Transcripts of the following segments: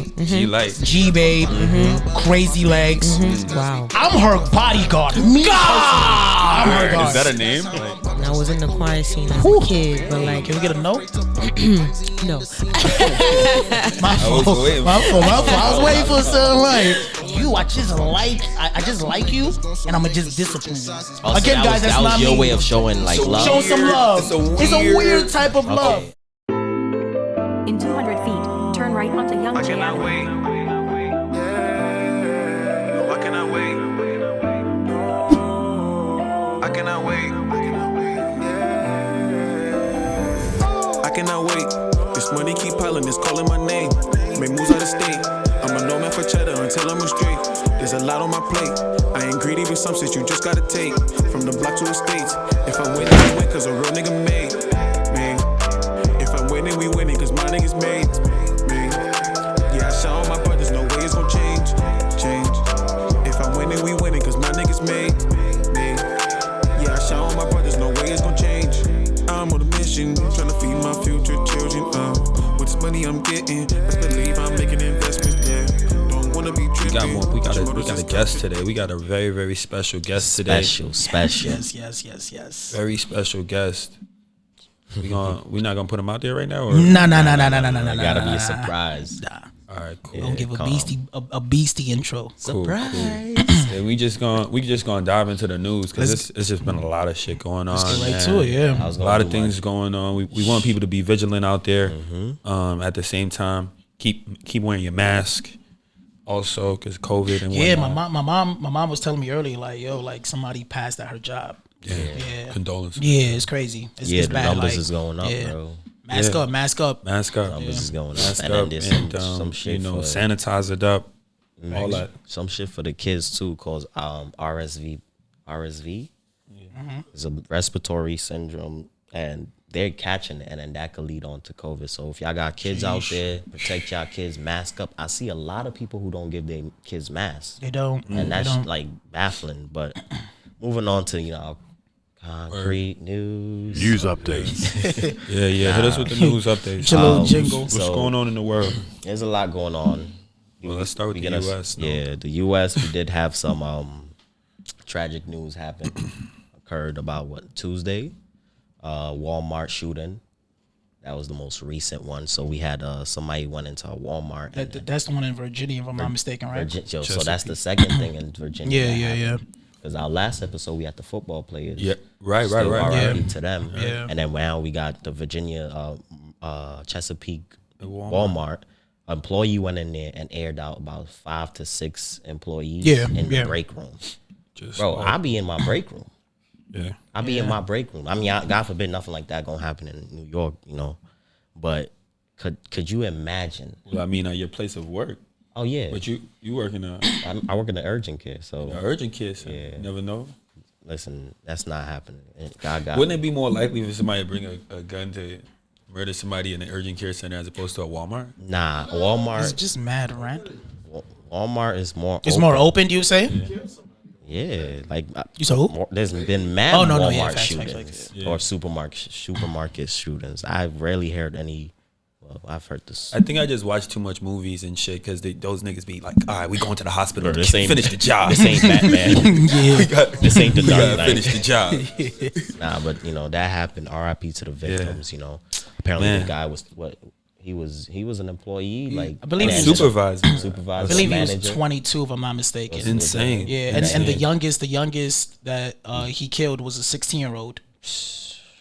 Gbabe, Crazy Legs. Wow. I'm her bodyguard. Me personally, I'm her guard. Is that a name? I was in the choir scene as a kid, but like, Can we get a note? no. My fault. I was waiting for something like you. I just like you, and I'ma just discipline you. Oh, Again, guys, that's that not was your me. way of showing like love. Show some love. It's a weird type of love. In 200 feet, turn right onto Young I J cannot Avenue. wait. I cannot wait. I cannot wait. I cannot wait. This money keep piling, it's calling my name. Make moves out of state. I'm a nomad for cheddar until I'm straight. There's a lot on my plate. I ain't greedy with some shit you just gotta take. From the block to the states. If I win, I win, cause a real nigga made. Man. If I'm winning, we winning, cause my niggas made. Man. Yeah, I shout all my brothers, no way it's gon' change. If I'm winning, we winning, cause my niggas made. Man. Yeah, I shout all my brothers, no way it's gon' change. I'm on a mission, trying to feed my future children. With this money I'm getting, best believe I'm making investments there. Don't wanna be tripping. We got a guest today. We got a very, very special guest today. Special. Yes. Very special guest. We're not gonna put him out there right now, or Nah. Gotta be a surprise. Nah. all right, cool. We gonna give a beastie intro. Surprise. Cool. And we just gonna dive into the news because it's just been a lot of shit going on. Let's get right to it. Yeah, a lot of things going on. We want people to be vigilant out there. At the same time, keep wearing your mask. Also, because COVID and whatnot. my mom was telling me earlier, like, yo, like somebody passed at her job. Yeah. Condolences. Yeah, it's crazy. It's The bad. numbers like, is going up, bro. Mask up. Numbers is going up. Mask And up then there's and some shit for sanitize it up. All that. Some shit for the kids too, called RSV. It's a respiratory syndrome, and they're catching it, and then that could lead on to COVID. So if y'all got kids out there, protect y'all kids, mask up. I see a lot of people who don't give their kids masks. They don't. And that's like baffling. But moving on to, concrete news. News updates. Yeah. Hit us with the news updates. Your little jingle. What's going on in the world? There's a lot going on. Well, let's start with the U.S. Yeah, the U.S. We did have some tragic news happen. Occurred about Tuesday. Walmart shooting. That was the most recent one. So we had somebody went into a Walmart. That's the one in Virginia, if I'm not mistaken, right? So that's the second thing in Virginia. Yeah. Because our last episode we had the football players. Yeah, right. RIP to them. Yeah. And then now we got the Virginia Chesapeake Walmart. Employee went in there and aired out about 5 to 6 employees in the break room. I'll be in my break room. Yeah, I'll be in my break room. I mean, God forbid nothing like that gonna happen in New York, But could you imagine? Well, I mean, at your place of work. Oh yeah. But you work in I work in the urgent care, so urgent care. So you never know. Listen, that's not happening. Wouldn't it be more likely for somebody to bring a gun to murder somebody in an urgent care center as opposed to a Walmart? Nah, Walmart. It's just mad random. Walmart is more. It's more open. Do you say? Yeah, like you saw who? There's been mad Walmart shootings or supermarket shootings. I've rarely heard any. Well, I've heard this. I think I just watch too much movies and shit because those niggas be like, all right, we going to the hospital to finish the job. This ain't Batman. This ain't the Dark Knight. Finish the job. Nah, but that happened. RIP to the victims. Apparently the guy was he was an employee, like I believe supervisor. I believe he was 22, if I'm not mistaken. It's insane. Yeah, and the youngest that he killed was a 16-year-old.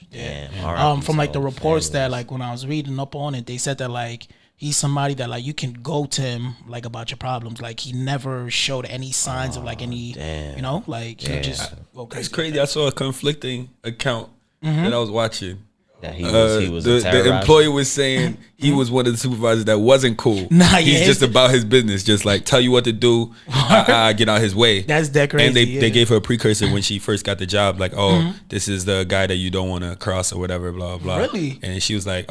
Yeah. From like the reports that like when I was reading up on it, they said that like he's somebody that like you can go to him like about your problems. Like he never showed any signs of like any, he just. That's crazy. I saw a conflicting account that I was watching. That he was the employee was saying he was one of the supervisors that wasn't cool. He's just about his business, just like tell you what to do, get out his way. That's that crazy. And they gave her a precursor when she first got the job, like, this is the guy that you don't want to cross or whatever, blah blah. Really? And she was like,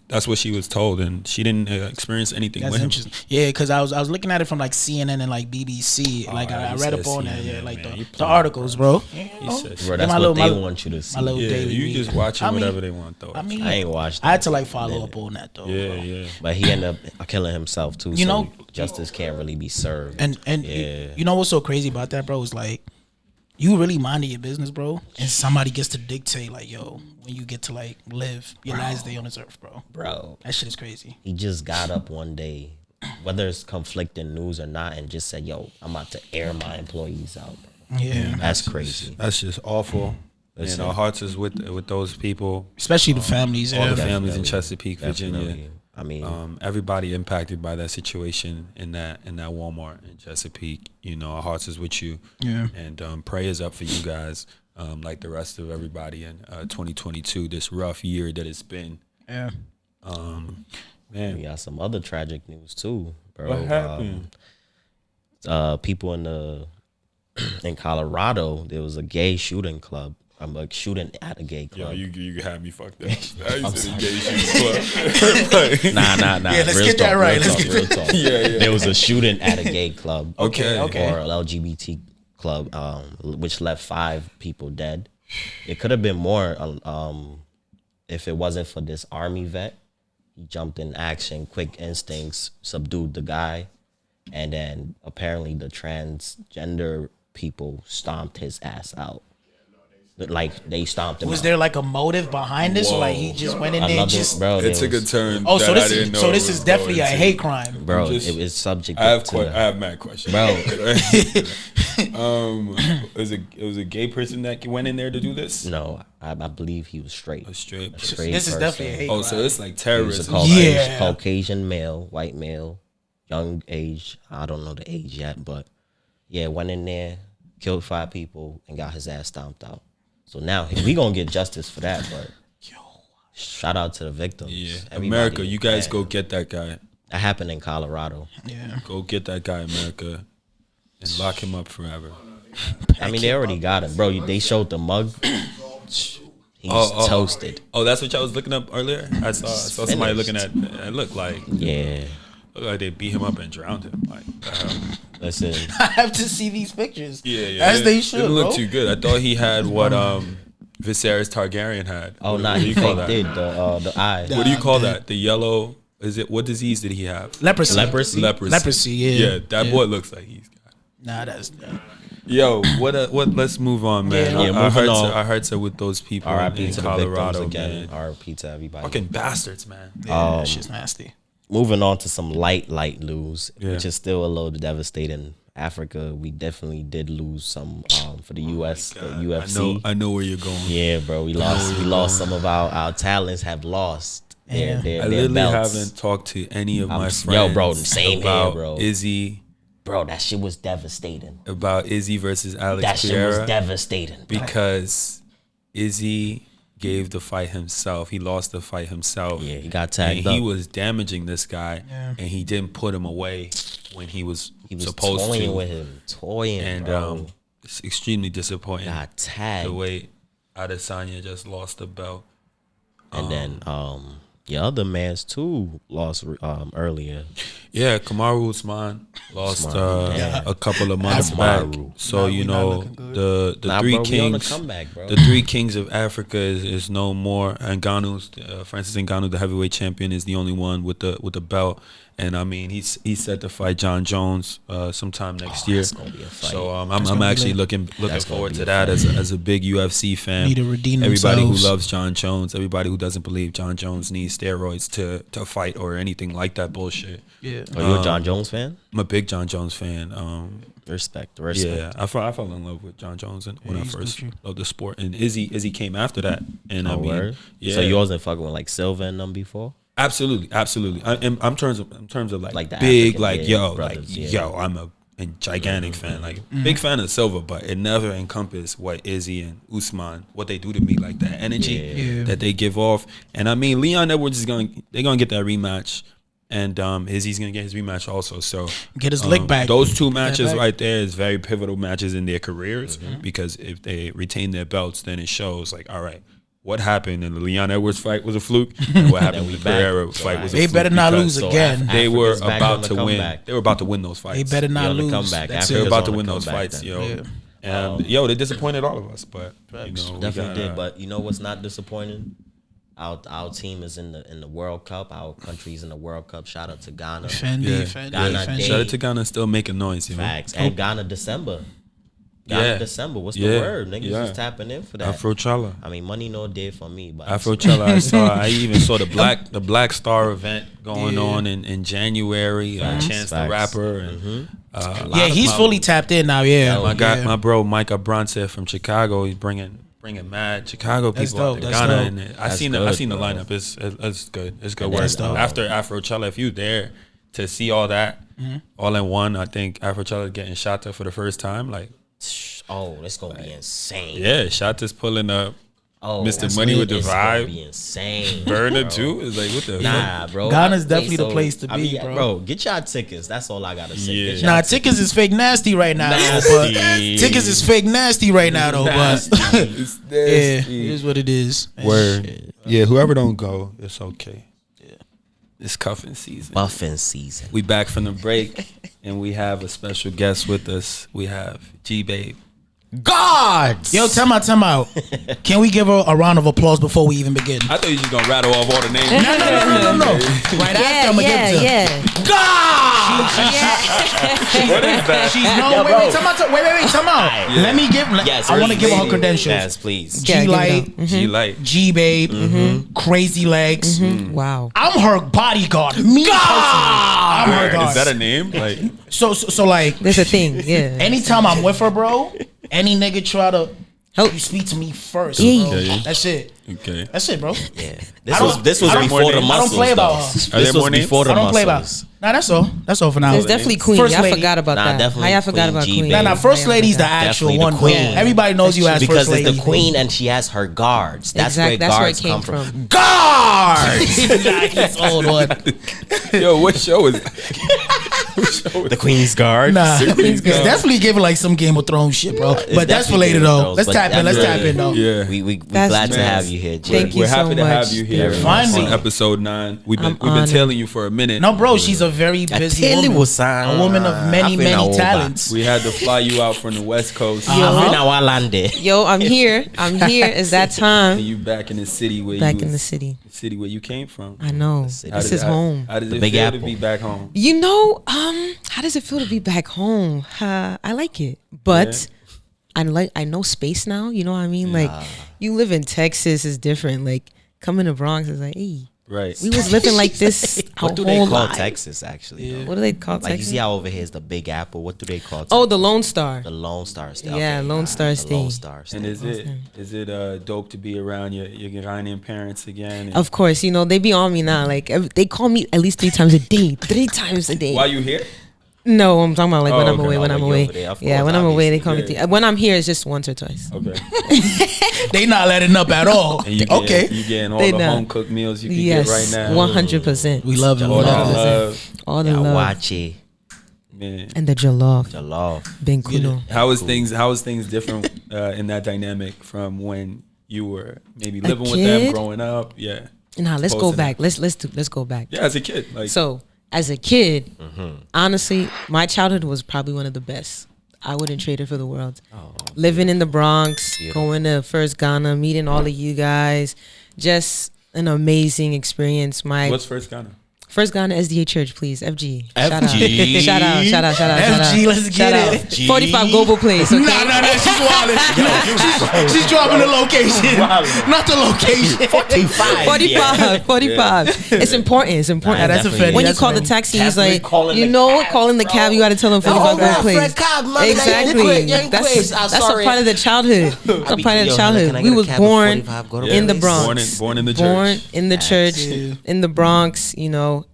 that's what she was told, and she didn't experience anything with him. Yeah, because I was looking at it from like CNN and like BBC. Like I read up on that, like the articles, bro. Bro, that's what they want you to see. You just watching whatever. whatever they want to throw. I mean, I ain't watched. I had to like follow up on that though. Yeah. But he ended up killing himself too. You know, justice can't really be served. And you know what's so crazy about that, bro? Is like you really minding your business, bro, and somebody gets to dictate like, yo, when you get to like live your last day on this earth, bro. Bro, that shit is crazy. He just got up one day, whether it's conflicting news or not, and just said, "Yo, I'm about to air my employees out." Bro. Yeah, that's crazy. That's just awful. And our hearts is with those people, especially the families. All the families in Chesapeake, Definitely. Virginia. I mean, everybody impacted by that situation in that Walmart in Chesapeake. You know, our hearts is with you. Yeah. And prayers up for you guys, like the rest of everybody in 2022. This rough year that it's been. Yeah. Man, we got some other tragic news too, bro. What happened? People in Colorado, there was a gay shooting club. I'm like shooting at a gay club. Yo, you had me fucked up. I said a gay shooting club. Nah. Yeah, let's get that right. Real talk. Yeah. There was a shooting at a gay club. Okay. Or an LGBT club, which left 5 people dead. It could have been more if it wasn't for this army vet. He jumped in action, quick instincts, subdued the guy, and then apparently the transgender people stomped his ass out. Like they stomped him. Was out. there like a motive behind this, or like he just went in there and just? Bro, it took a turn. Oh, so this is definitely a hate crime, bro. It was subject. I have mad questions, bro. It was a gay person that went in there to do this. No, I believe he was straight. A straight. This is definitely a hate crime. Oh, so it's like terrorism. Caucasian male, white male, young age. I don't know the age yet, but yeah, went in there, killed 5 people, and got his ass stomped out. So now we gonna get justice for that, but shout out to the victims. Yeah, Everybody, America, you guys go get that guy. That happened in Colorado. Yeah, go get that guy, America, and lock him up forever. I mean, they already got him, bro. They showed the mug. He's toasted. Oh, that's what y'all was looking up earlier. I saw somebody looking at. It looked like they beat him up and drowned him. Like, listen, I have to see these pictures. Yeah. As they should. It didn't look too good. I thought he had what Viserys Targaryen had. Oh, no, he did the eye. What do you call that? The yellow. Is it? What disease did he have? Leprosy. Yeah. Yeah, that boy looks like he's got. Nah, that's. Yo, what? Let's move on, man. Yeah, our hearts are with those people R.I.P. in to Colorado, the victims man. again. R.I.P. to everybody. Fucking bastards, man. Yeah, that shit's nasty. Moving on to some light news, which is still a little devastating. Africa, we definitely did lose some for the U.S. The UFC. I know where you're going. Yeah, bro, we lost some of our talents. Have lost. Their I literally belts. haven't talked to any of my friends. Yo, bro, same about here, bro. Izzy. Bro, that shit was devastating. About Izzy versus Alex That shit Pereira, was devastating. because Izzy gave the fight himself. He lost the fight himself. Yeah, he got tagged and up. he was damaging this guy, and he didn't put him away when he was supposed toying to. with him, And bro. it's extremely disappointing. Got tagged. The way Adesanya just lost the belt. And then your other man's too lost earlier. Yeah, Kamaru Usman lost a couple of months That's back. Kamaru. So you know the three bro, we on the kings, comeback, bro. the 3 kings of Africa is no more. Ngannou's Francis Ngannou, the heavyweight champion, is the only one with the belt. And I mean, he's set to fight John Jones sometime next year. That's gonna be a fight. So I'm actually looking forward to that as a big UFC fan. Need to redeem Everybody themselves. who loves John Jones, everybody who doesn't believe John Jones needs steroids to fight or anything like that bullshit. Yeah. Are you a John Jones fan? I'm a big John Jones fan. Respect. Yeah, I fell in love with John Jones when I first loved the sport, and Izzy came after that. And I mean, Word? yeah. So you wasn't fucking with like Silva and them before? Absolutely. I'm terms of like the big, African, like brothers, yo, I'm a gigantic fan, like big fan of Silva, but it never encompassed what Izzy and Usman, what they do to me, like that energy that they give off. And I mean, Leon Edwards they're gonna get that rematch, and Izzy's gonna get his rematch also. So get his lick back. Those 2 matches right there is very pivotal matches in their careers, because if they retain their belts, then it shows like, all right, what happened in the Leon Edwards fight was a fluke, and what happened in the Pereira fight was a They fluke. better not because lose again. They were Africa's back about on the to win. comeback. They were about to win those fights. They better Be not on the lose. comeback. That's They were it. about to on the win those comeback fights, then. yo. And they disappointed all of us, but you know, Definitely did. But you know what's not disappointing? Our team is in the World Cup. Our country's in the World Cup. Shout out to Ghana. Fendi. Ghana Day. Shout out to Ghana, still making noise, yo. Facts. And Ghana December. December. What's the word? Niggas just tapping in for that. Afrochala. I mean, money no day for me, but Afrochala. I even saw the Black Star event going on in January. Chance the Rapper and he's fully tapped in now. Yeah, my bro Mike Abronce from Chicago. He's bringing mad Chicago people out to Ghana. And I seen the lineup. It's good. It's good work. After Afrochala, if you there to see all that all in one, I think Afrochala getting Shatta for the first time. Like, oh, that's gonna be insane. Yeah, Shatta's pulling up. Oh, Mr. Money with the vibe. Be insane. Burner too. It's like, what the fuck? Bro. Ghana's definitely the place to be, bro. Get y'all tickets. That's all I gotta say. Yeah. Tickets is fake nasty right now. But tickets is fake nasty right now, though. But it is what it is. Word. Yeah, whoever don't go, it's okay. Yeah, it's cuffing season. Buffing season. We back from the break, and we have a special guest with us. We have Gbabe. Gods! Yo, time out. Can we give her a round of applause before we even begin? I thought you were just gonna rattle off all the names. No. Right after, I'm gonna give it to her. God! What is that? She's wait, time out. Yeah. Let me give. I want to give her credentials. Yes, please. G-Light, G-Light, Gbabe, Crazy Legs. Wow. I'm her bodyguard. Me personally, I'm her guard. Is that a name? Like, so like, There's a thing. Yeah. anytime I'm with her, bro, any nigga try to help you speak to me first, Yeah. bro. Okay. That's it. okay. That's it, bro. Yeah. I don't- This was I don't- before the I don't muscles. play about her. Are This there was more names? before the I don't play about. muscles. Nah, that's all. That's all for now. There's definitely Queen. First I lady. forgot about Nah, that. definitely I forgot about Queen Queen. Gbabe. Nah, first I lady's the forgot. actual Definitely one. the queen. Bro. Everybody knows you as Because first lady. it's the queen and she has her guards. That's Exactly. where That's where it guards came come from. Guards. Nice old one. Yo, what show is The Queen's Guard. Nah, Queen's it's Guard. definitely giving like some Game of Thrones shit, bro. It's But that's for definitely later Game of though. Thrones, Let's but tap in. Let's tap in though. Yeah. We That's glad to nice. have you here, Jay. Thank you We're so happy to have much. you here. Finally. On episode 9. We've been honored. tailing you for a minute. No, bro, she's a very busy woman. A woman of many talents. We had to fly you out from the West Coast. Yo, I'm here. It's that And time. you back in the city where Back you in the city. city where you came from. I know. This is home. How does it Big feel Apple. to be back home? You know, how does it feel to be back home? I like it, but I know space now. You know what I mean? Like, you live in Texas is different. Like, coming to Bronx is like, hey, Right. we was living like this our What do they whole call life. Texas, actually? though? What do they call Like, you Texas? see how over here is the Big Apple. What do they call Texas? Oh, the Lone Star. The Lone Star State. Yeah, Lone Star The State. Lone Star State. And is it dope to be around your Ghanaian parents again? And Of course, you know, they be on me now. Like, they call me at least 3 times a day. 3 times a day. Why you here? No, I'm talking about like when Oh, I'm okay. away. When Oh, I'm you away. over there, of Yeah, course, when I'm away, they obviously. call me. When I'm here, it's just once or twice. Okay. They not letting up at all. And you getting all They the not. home cooked meals you can Yes, get right now. 100%. We love it. We All that love it. love, All the love Yawachi. man. and the jollof, Jollof. ben kuno. How is things different in that dynamic from when you were maybe living with them, kid? growing up? Yeah. Nah, let's go Posting back. it. Let's go back. Yeah, as a kid. Like So as a kid, honestly, my childhood was probably one of the best. I wouldn't trade it for the world. Living in the Bronx, going to First Ghana, meeting all of you guys, just an amazing experience. My what's First Ghana? First Ghana SDA Church, please. FG. FG. Shout out. FG, let's get it. 45 Global Place. Okay? Nah, she's wildin'. She's dropping the location, not the location. 45. It's important. It's important. Nah, That's a definitely. fact. When you That's call a the fact. taxi, he's Definitely like, calling you the know, cab, calling the bro. cab, you got to tell them 45 Global Place. Exactly. That's a part of the childhood. That's a part of the childhood. We was born in the Bronx. Born in the church. Born in the church, in the Bronx. You know,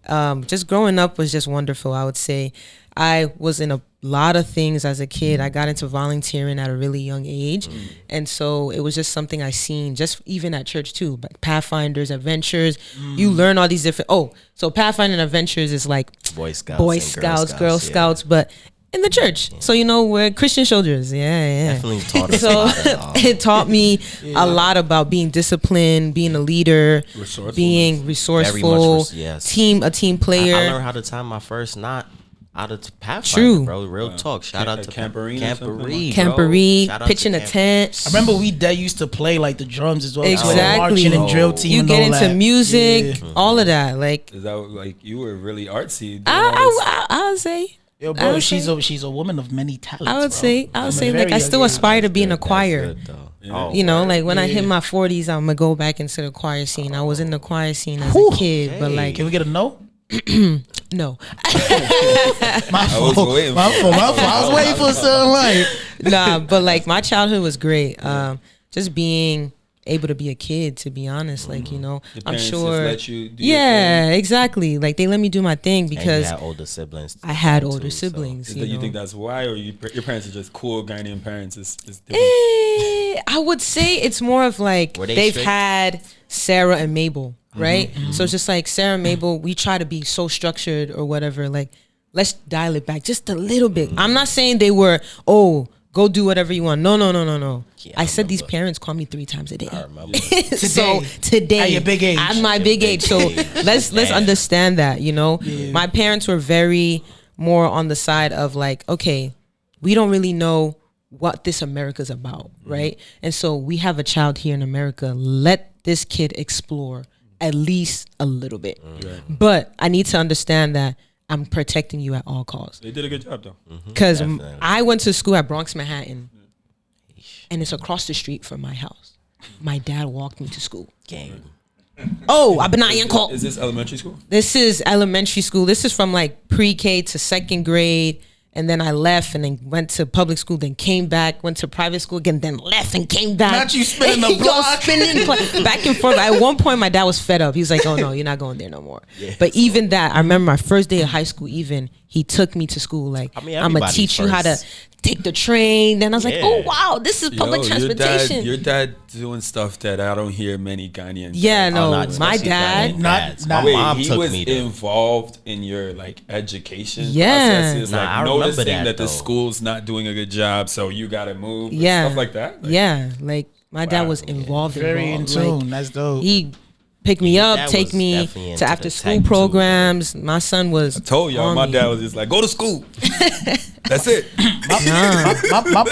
just growing up was just wonderful. I would say I was in a lot of things as a kid. I got into volunteering at a really young age, and so it was just something I seen. Just even at church too, like Pathfinders, Adventures. You learn all these different. So Pathfinder and Adventures is like Boy Scouts, and Girl Scouts, but in the church. So you know we're Christian soldiers. Yeah. Definitely taught us So about it all. it taught me a lot about being disciplined, being a leader, being resourceful, Yes. a team player. I learned how to tie my first knot out of Pathfinder, True. bro. Real talk. Shout out to Camporine or something? Camporine, Shout out pitching to a tent. I remember that used to play like the drums as well. Exactly. Marching and drill team. You and get all into that. music, Yeah. all of that. Like Is that like you were really artsy? doing all this? I would say. Yo, I bro, would she's say- a woman of many talents. I would bro. say From a like very I young still age. aspire to be in a That's choir. good, though. You know, like when I Yeah. hit my 40s, I'm gonna go back into the choir scene. I was in the choir scene as a kid, but like Can we get a no? no, My I was fault. waiting My for fault. it. My fault. I was waiting for something like. nah. But like my childhood was great. Just being able to be a kid, to be honest, like you know, Your I'm parents sure. just let you do your Yeah, thing? exactly. Like they let me do my thing And you because had older siblings. I had too, older so- siblings. Is You that you know? think that's why, or your parents are just cool Ghanaian parents? Is different? I would say it's more of like Were they they've strict? had Sarah and Mabel, right? So it's just like Sarah and Mabel, we try to be so structured or whatever. Like, let's dial it back just a little bit. I'm not saying they were, oh, go do whatever you want. No. Yeah, I I said these remember. parents call me 3 times a day. I remember. So today, At your big age. at my big age. So let's Damn. understand that. You know, my parents were very more on the side of like, okay, we don't really know what this America's about, right? And so we have a child here in America. Let this kid explore at least a little bit. But I need to understand that I'm protecting you at all costs. They did a good job though. Because Definitely. I went to school at Bronx, Manhattan, and it's across the street from my house. My dad walked me to school. Gang. Oh, I've been not even called. Is this elementary school? This is elementary school. This is from like pre-K to 2nd grade. And then I left and then went to public school, then came back, went to private school again, then left and came back. Not you spinning the Yo, block. back and forth. At one point, my dad was fed up. He was like, oh, no, you're not going there no more. But even that, I remember my first day of high school, even, he took me to school. Like, I mean, I'm going to everybody teach you how to first. take the train. Then I was like, Yeah. oh, wow, this is public transportation. Your dad doing stuff that I don't hear many Ghanaians. Yeah, no, not my especially dad. Ghanaian Not- dads. not- My Wait, mom he took was me there. involved in your like education Yeah. processes, Nah, like I remember noticing that, that the though. school's not doing a good job, so you got to move. and Yeah. stuff like that. Like, Yeah, like my dad Wow. was involved. Very in tune. Like, That's dope. he pick me Your up, dad take was me definitely into to the after school tech too, programs. My son was. I told y'all, on my me. dad was just like, go to school. That's it.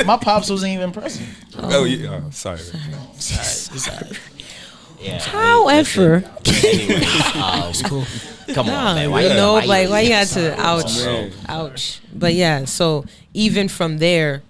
my pops wasn't even present. Oh, yeah. Oh, sorry. Yeah. However, Anyway, come on, man. Why you know, like why you leave had to ouch, man. ouch. But yeah, so even from there,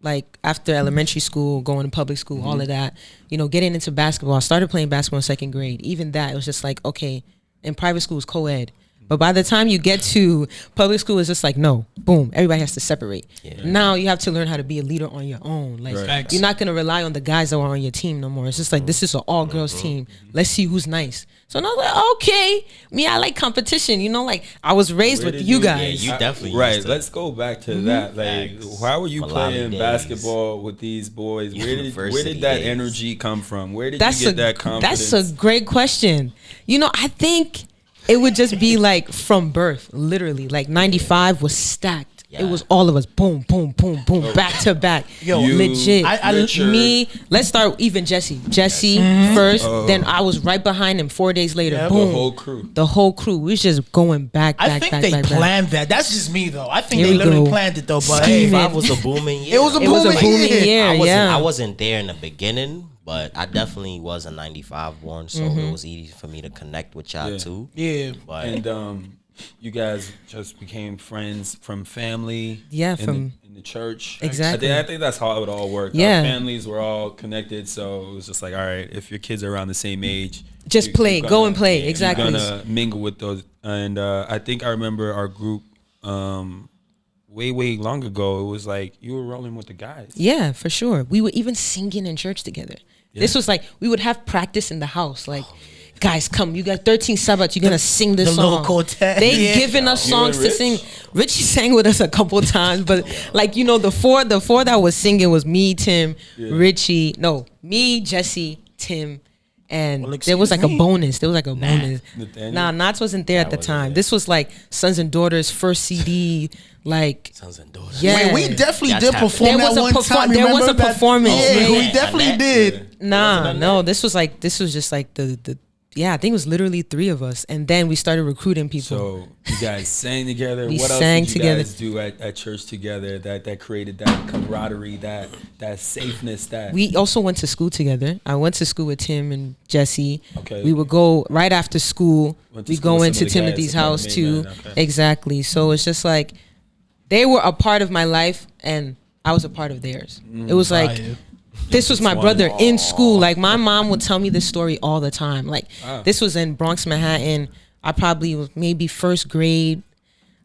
like after elementary school, going to public school, all of that, you know, getting into basketball. I started playing basketball in 2nd grade. Even that, it was just like, okay, in private school is co-ed. But by the time you get to public school, it's just like, no, boom, everybody has to separate. Yeah. Now you have to learn how to be a leader on your own. Like, Right. Facts. you're not going to rely on the guys that are on your team no more. It's just like, this is an all-girls team. Let's see who's nice. So I was like, okay, me, I like competition. You know, like, I was raised Where with did you you- guys. Yeah, you definitely Right. used to- Let's go back to that. Like, Facts. why were you Malami playing days. basketball with these boys? Where did University that days. energy come from? Where did That's you get a that confidence? that's a great question. You know, I think it would just be like from birth, literally. Like 95 was stacked. Yeah. It was all of us, boom, boom, boom, boom, back to back. Yo, You- legit. Richard. Me, let's start even Jesse. Jesse first, then I was right behind him 4 days later. Yeah. Boom. The whole crew. The whole crew. We was just going back, I back, think back, they back, back. planned that. That's just me though. I think Here they we literally go. planned it though. But Scheming. hey, Five was a booming year. it was a It was a booming booming year, I wasn't, yeah. I wasn't there in the beginning, but I definitely was a 95 born, so it was easy for me to connect with y'all Yeah. too. Yeah. But And you guys just became friends from family. Yeah, in the church. Exactly. I think that's how it all worked. Yeah. Our families were all connected, so it was just like, all right, if your kids are around the same age, Just play, you're go and play. you're Exactly. gonna mingle with those. And I think I remember our group way long ago. It was like you were rolling with the guys. Yeah, for sure. We were even singing in church together. This was like, we would have practice in the house. Like, guys, come, you got 13 Sabbath, you're going to sing this the song. little quartet. They Yeah. giving us You songs and to Rich? sing. Richie sang with us a couple times, but like, you know, the four that was singing was me, Tim, Richie, me, Jesse, Tim, and Well, there was like excuse a me? bonus. There was like a bonus. Nathaniel? Nah, Knots wasn't there at the wasn't time. there. This was like Sons and Daughters' first CD. Like, sons and daughters. yeah. Wait, we definitely That's did happening. perform There was that a one perform- time. there was Remember a that? performance. Yeah, Yeah, we yeah. definitely Annette. did. Nah, no, this was like the I think it was literally 3 of us, and then we started recruiting people. So you guys sang together. We What else sang did you together. guys do at church together that created that camaraderie, that safeness? That We also went to school together. I went to school with Tim and Jesse. Okay. We would go right after school. Went to We school go with into some of the guys Timothy's that house made too. that, okay. Exactly. So it's just like they were a part of my life, and I was a part of theirs. It was like. Fire. This was my brother in school. Like, my mom would tell me this story all the time. Like, this was in Bronx, Manhattan. I probably was maybe first grade.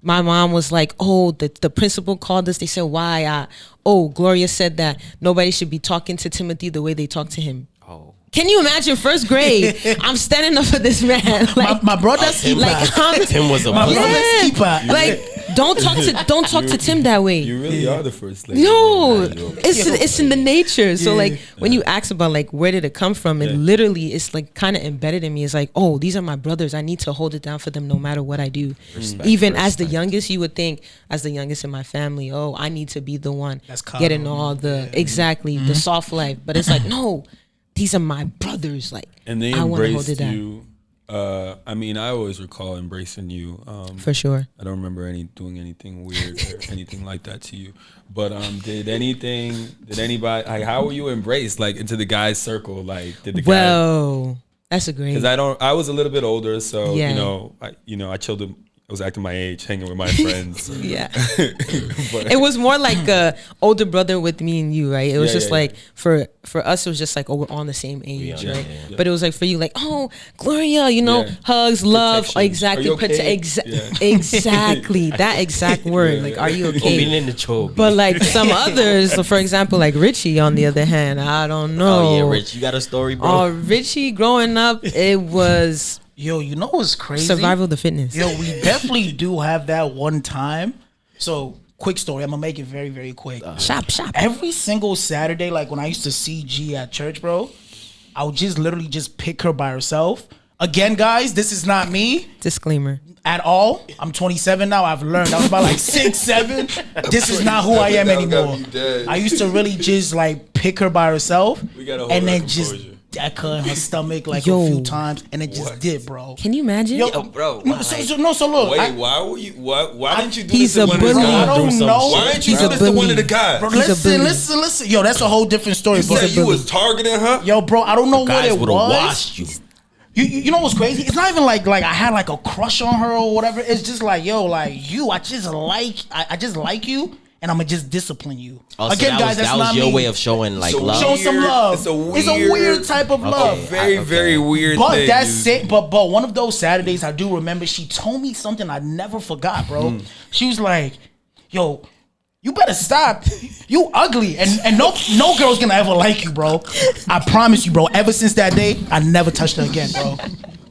My mom was like, oh, the principal called us. They said, why? Gloria said that nobody should be talking to Timothy the way they talk to him. Oh. Can you imagine first grade? I'm standing up for this man. Like, My brother's keeper. Tim was a My Muslim. brother's keeper. like, don't talk to Tim that way. You really are the first lady. No, Man. it's in the nature. So like when you ask about like where did it come from, it literally it's like kind of embedded in me. It's like, oh, these are my brothers. I need to hold it down for them no matter what I do. Even as the youngest, you would think as the youngest in my family, oh, I need to be the one That's getting coddled. all the the soft life. But it's like, no, these are my brothers. Like, And they I want to hold embraced it down. you. I mean, I always recall embracing you. For sure. I don't remember doing anything weird or anything like that to you. But did anybody, like, how were you embraced, like, into the guys' circle? Like, did the guys? Well, that's a great. Because I was a little bit older, so Yeah. I chilled. I was acting my age, hanging with my friends. Yeah. But It was more like a older brother with me and you, right? It was Yeah, just yeah, like for us, it was just like, oh, we're on the same age, Yeah, right? yeah. But it was like for you, like, oh, Gloria, Yeah. hugs, love, Protection. exactly, Are you okay? Yeah. exactly, that exact word. Yeah. Like, are you Being okay? in the choke. But like some others, so for example, like Richie, on the other hand, I don't know. Oh yeah, Rich, you got a story, bro? Oh, Richie, growing up, it was Yo, you know what's crazy? survival of the fitness. Yo, we definitely do have that one time. So, quick story. I'm gonna make it very, very quick. Shop. Every single Saturday, like when I used to see G at church, bro, I would just literally just pick her by herself. Again, guys, this is not me Disclaimer. at all. I'm 27 now. I've learned. I was about like 6, 7. This is not who I am anymore. I used to really just like pick her by herself We gotta hold and our then just composure. deck her in her stomach like Yo. a few times and it just did, bro. Can you imagine? Yo, bro, no, so look. Wait, I- why were you? Why didn't you do He's this a to one of the bully. I guys? don't know. Why didn't you He's do a this to one bully. of the guys? Bro, He's a bully. listen. Yo, that's a whole different story, You bro. said you was targeting her. Yo, bro, I don't know what Guys it would have was. washed you. You know what's crazy? It's not even like I had like a crush on her or whatever. It's just like, yo, like you, I just like you, and I'm gonna just discipline you. Oh, so Again, guys, that's that was not your me. way of showing like So love. Show some Weird. love. It's a weird type of love. Very, very weird But thing. that's it. But one of those Saturdays, I do remember she told me something I never forgot, bro. She was like, "Yo, you better stop. You ugly, and no girl's gonna ever like you, bro. I promise you, bro. Ever since that day, I never touched her again, bro.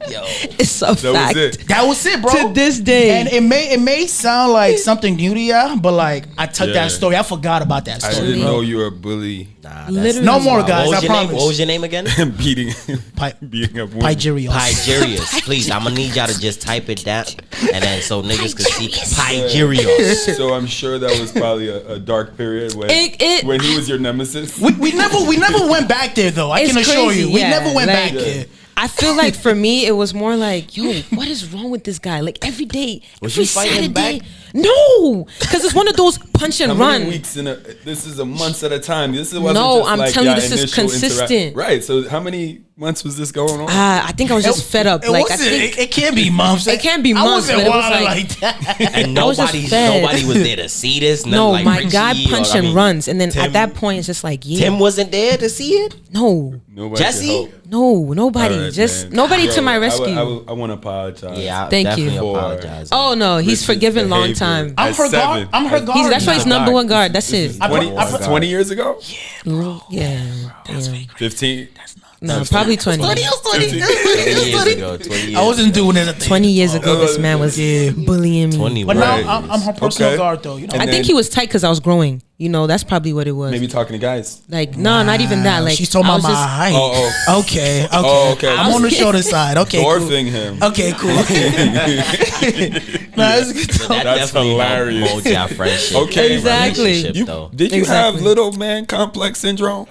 It's a That was fact. it. That was it, bro. To this day. and it may sound like something new to ya, but like I took Yeah. that story. I forgot about that I story, didn't bro. know you were a bully. Nah, that's- Literally. No more, What guys. was I your name? promise. What was your name again? beating Pi- beating up women. Pygerios. Pygerius. Please, I'm gonna need y'all to just type it down, and then so niggas can see Pygerius. So I'm sure that was probably a dark period when It- when he was your nemesis. We never went back there though. I It's can assure crazy, you, we yeah. never went Like- back there. I feel like for me, it was more like, yo, what is wrong with this guy? Like every day, Was every you fighting Saturday. back? No, because it's one of those punch and How many run. weeks in a? This is a months at a time. This wasn't No, just I'm like telling you, your this is initial consistent. Right. So how many months was this going on? I think I was just fed up. It Like I wasn't. think It can't be months. It can't be I months, wasn't but it was wilding like- that. And I was just fed. nobody was there to see this. None no, like my Richie guy or, punch I and mean, runs, and then Tim- at that point, it's just like, yeah, Tim wasn't there to see it. no, Nobody could Jesse? help. no, nobody, All right, just man. nobody Bro, to my rescue. I want to apologize. Yeah, I Thank you. definitely For- apologize. Oh no, he's Richard's forgiven long behavior. time. I'm At her guard. 7. I'm her guard. That's why he's now. number one guard. That's it. 20 years ago? Yeah, damn. 15? No, probably 20. 20 years ago. 20 years I wasn't doing anything. 20 years ago, this man was bullying me. 20 But Right. now I'm her personal Okay. guard though. You know. And I think then- he was tight because I was growing. You know, that's probably what it was. Maybe talking to guys. Like, no, not even that. Like, she's talking I about was my just- height. Oh, Okay. Oh, okay. I'm on the shorter side. Okay. Cool. Dwarfing him. Okay. Cool. Nah, it's good. So that That's definitely hilarious. mold our friendship. Okay. Exactly. relationship, You, though. did you Exactly. have little man complex syndrome?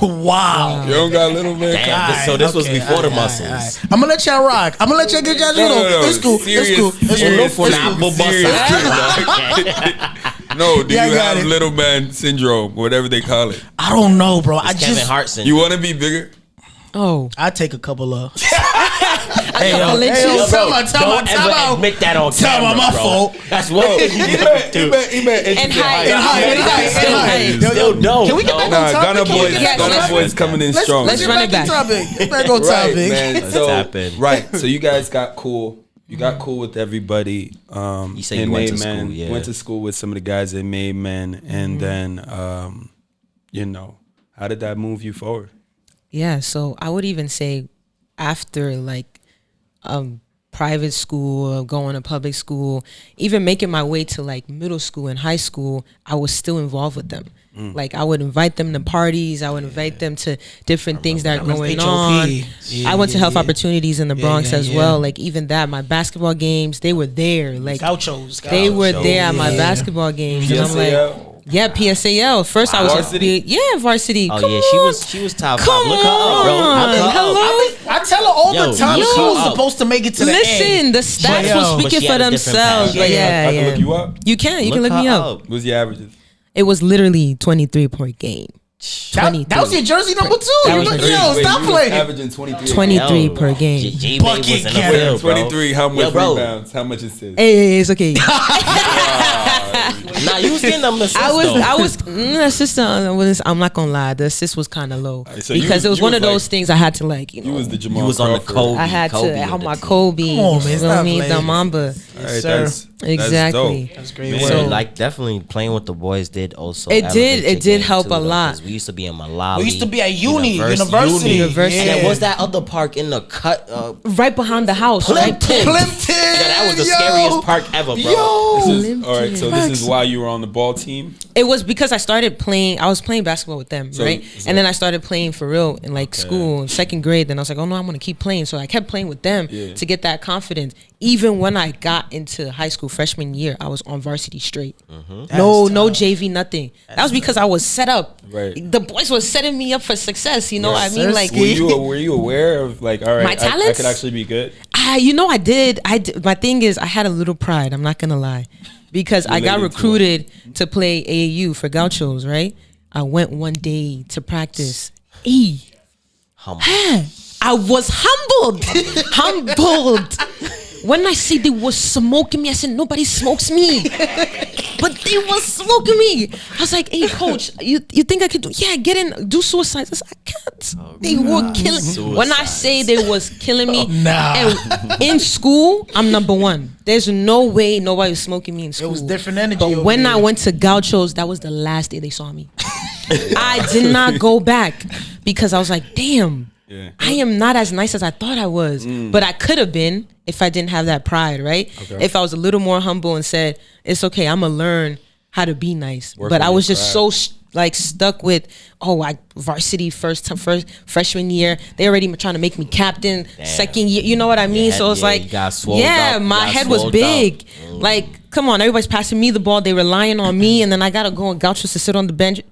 Wow. You don't got little man. Damn, so this was before the muscles. Alright. I'm gonna let y'all rock. I'm gonna let y'all get y'all No. It's cool. Serious, It's cool. serious, It's serious. No, do Yeah, I you got have it. little man syndrome, whatever they call it? I don't know, bro. I Kevin just Hart syndrome. You want to be bigger? Oh, I take a couple of. hey, yo, time out. Admit that on Time camera, out, my bro. fault. That's what you do. And height. Still don't. Can we get back Nah, on topic? Gunna Can we Boys, get back on Gunna topic? Boys coming in strong. let's get run it back back. on topic. Get back on Right, topic. man. Let's tap in. Right, so you guys got cool. You got cool with everybody. You said you in went to Made school, Men. yeah. Went to school with some of the guys that made men, and then, you know, how did that move you forward? Yeah, so I would even say after like private school or going to public school, even making my way to like middle school and high school, I was still involved with them. Like I would invite them to parties, I would invite them to different things that are going on. I went to health opportunities in the Bronx as well. Like even that, my basketball games, they were there. Like Gauchos. they were there at my basketball games. And I'm like, PSAL? yeah, PSAL. First I was Varsity? varsity. Oh Come yeah, on. she was top 5. Come Look her up, bro. on. Look her up. Hello. I tell her all Yo, the time yo. she was supposed to make it to the Listen, end. the stats yo, were but speaking she for had a different themselves. path. But yeah, I can look you up. You can look me her up. What's the averages? It was literally 23 per game. That was your jersey number 2. That You was look, my yo, Wait, stop you was playing. averaging 23. 23 per game. J-Babe was Bucket in the getter. field, bro. 23, how much Yo, bro. rebounds? How much assists? Hey, it's okay. Nah, you was getting them assists, I was assist. I'm not gonna lie, the assist was kind of low So you because was- it was you one was of those like- things I had to like. You You know, was the Jamal You was on the Crawford. Kobe. I had Kobe to have of my the team. Kobe. Come on, man, You know what stop I mean? playing. The Mamba. All right, sir. that's Exactly. dope. That's great. Man. So So- like definitely playing with the boys did also. It did- elevate it your did game help too, a though, lot. 'cause we used to be in Malawi. We used to be at University. University. And Yeah. then what's that other park in the cut? Right behind the house, right? Plimpton. Plimpton. Yeah, that was the Yo. scariest park ever, bro. Yo. This is, all right, so this is why you were on the ball team? It was because I started playing. I was playing basketball with them, So- right? so- And then I started playing for real in like school, in second grade. Then I was like, oh no, I'm gonna keep playing. So I kept playing with them Yeah. to get that confidence. Even when I got into high school freshman year, I was on varsity straight. No JV, nothing. That was because I was set up. Right. The boys were setting me up for success. You know what I mean? sir. Like, Were you aware of like, all right, My I talents? could actually be good? I did. My thing is, I had a little pride. I'm not gonna lie, because I got Related to recruited to play AAU for Gauchos. Right? I went one day to practice. Humble. I was humbled. Humbled. When I see they was smoking me, I said, nobody smokes me. But they was smoking me. I was like, hey, coach, you think I could do? Yeah, get in, do suicides. I said, I can't. They were killing. When I say they was killing me, and in school, I'm number 1. There's no way nobody was smoking me in school. It was different energy. But over when there. I went to Gauchos, that was the last day they saw me. I did not go back because I was like, damn. Yeah. I am not as nice as I thought I was, but I could have been if I didn't have that pride, right? Okay. If I was a little more humble and said, it's okay, I'm going to learn how to be nice. Work But on I was your just craft. so like stuck with, varsity first freshman year. They already trying to make me captain second year. You know what I mean? Yeah, So it's yeah, like, you got swolled yeah, up, you my got head was swolled big. up. Like, come on, everybody's passing me the ball. They relying on me. And then I got to go and Gauchos to sit on the bench.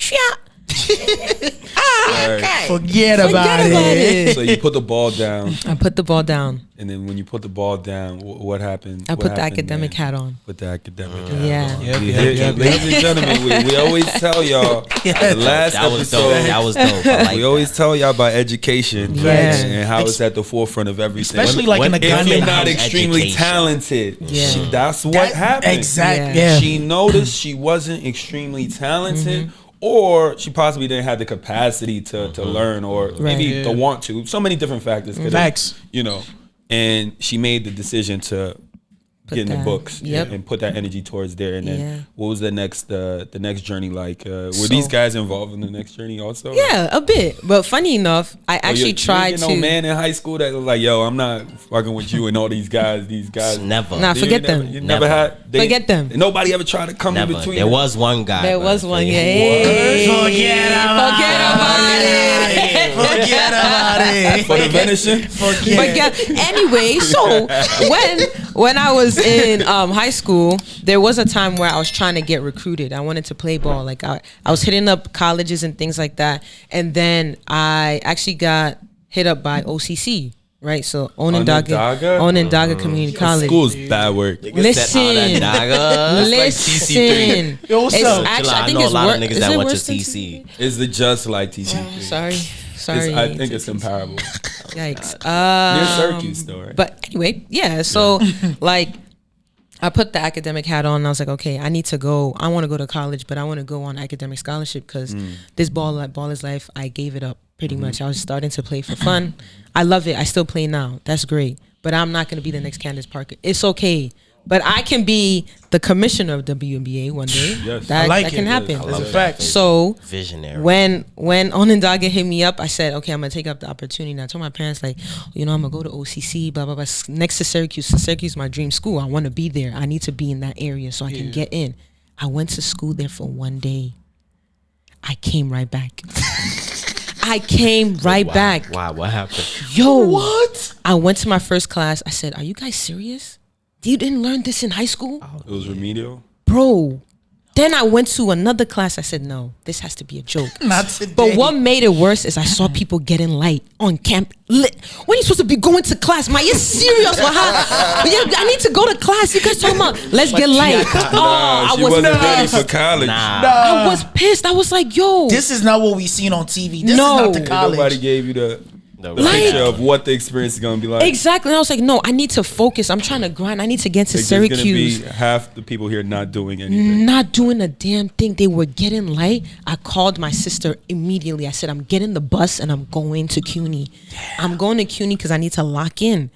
Forget about it. So you put the ball down, I put the ball down. and then when you put the ball down, what happened? I What put the happened academic then? hat on. Put the academic hat Yeah. on. Yep, Yeah, yep, yep, ladies and gentlemen, we always tell y'all the last That was dope. episode. That was dope. I like We always tell y'all about education, Yeah. and how it's at the forefront of everything. Especially like in the if you're gunman not house. extremely Education. talented, Yeah. that's what happened. Exactly. Yeah. Yeah. She noticed she wasn't extremely talented, or she possibly didn't have the capacity to learn, or maybe Yeah. the want to. So many different factors. Could Facts. And she made the decision to get in the that- books yep. and put that energy towards there. And then Yeah. what was the next journey like? Were these guys involved in the next journey also? Yeah, a bit. But funny enough, I actually you tried didn't to. get no man in high school that was like, yo, I'm not fucking with you and all these guys. Never. Nah, You forget never- them. You never Never. had. Forget them. Nobody ever tried to come in Never. between. There was one guy. There but was one. forget- Yeah. Forget about it. Forget about it. for the venison. But yeah, anyway, so when I was in high school, there was a time where I was trying to get recruited. I wanted to play ball. Like I was hitting up colleges and things like that. And then I actually got hit up by OCC. Right, so Onondaga Community College. School's bad work. Listen. Yo, what's up? Actually, I I think know it's a lot of worse. niggas Is that it went to worse than TC. It's the just like TCP. Sorry. I think it's comparable. Yikes. Near Syracuse, though, right? But anyway, yeah. So like, I put the academic hat on and I was like, okay, I need to go. I want to go to college, but I want to go on academic scholarship because this ball is life. I gave it up pretty much. I was starting to play for fun. I love it. I still play now. That's great. But I'm not going to be the next Candace Parker. It's okay. But I can be the commissioner of WNBA one day. Yes. That can happen. That's a fact. So Visionary. when Onondaga hit me up, I said, okay, I'm gonna take up the opportunity. And I told my parents, like, I'm gonna go to OCC, blah blah blah, next to Syracuse. Syracuse is my dream school. I want to be there. I need to be in that area so I can get in. I went to school there for one day. I came right back. back. Wow, what happened? Yo, what? I went to my first class. I said, are you guys serious? You didn't learn this in high school? It was remedial. Bro. Then I went to another class. I said, no, this has to be a joke. Not today. But what made it worse is I saw people getting light on camp. When are you supposed to be going to class? You're serious? I need to go to class. You guys talking about, let's get light. She wasn't ready for college. I was pissed. I was like, yo. This is not what we seen on TV. This is not the college. Nobody gave you the picture of what the experience is going to be like. Exactly. And I was like, no, I need to focus. I'm trying to grind. I need to get to Syracuse. There's going to be half the people here not doing anything. Not doing a damn thing. They were getting light. I called my sister immediately. I said, I'm getting the bus and I'm going to CUNY. I'm going to CUNY because I need to lock in.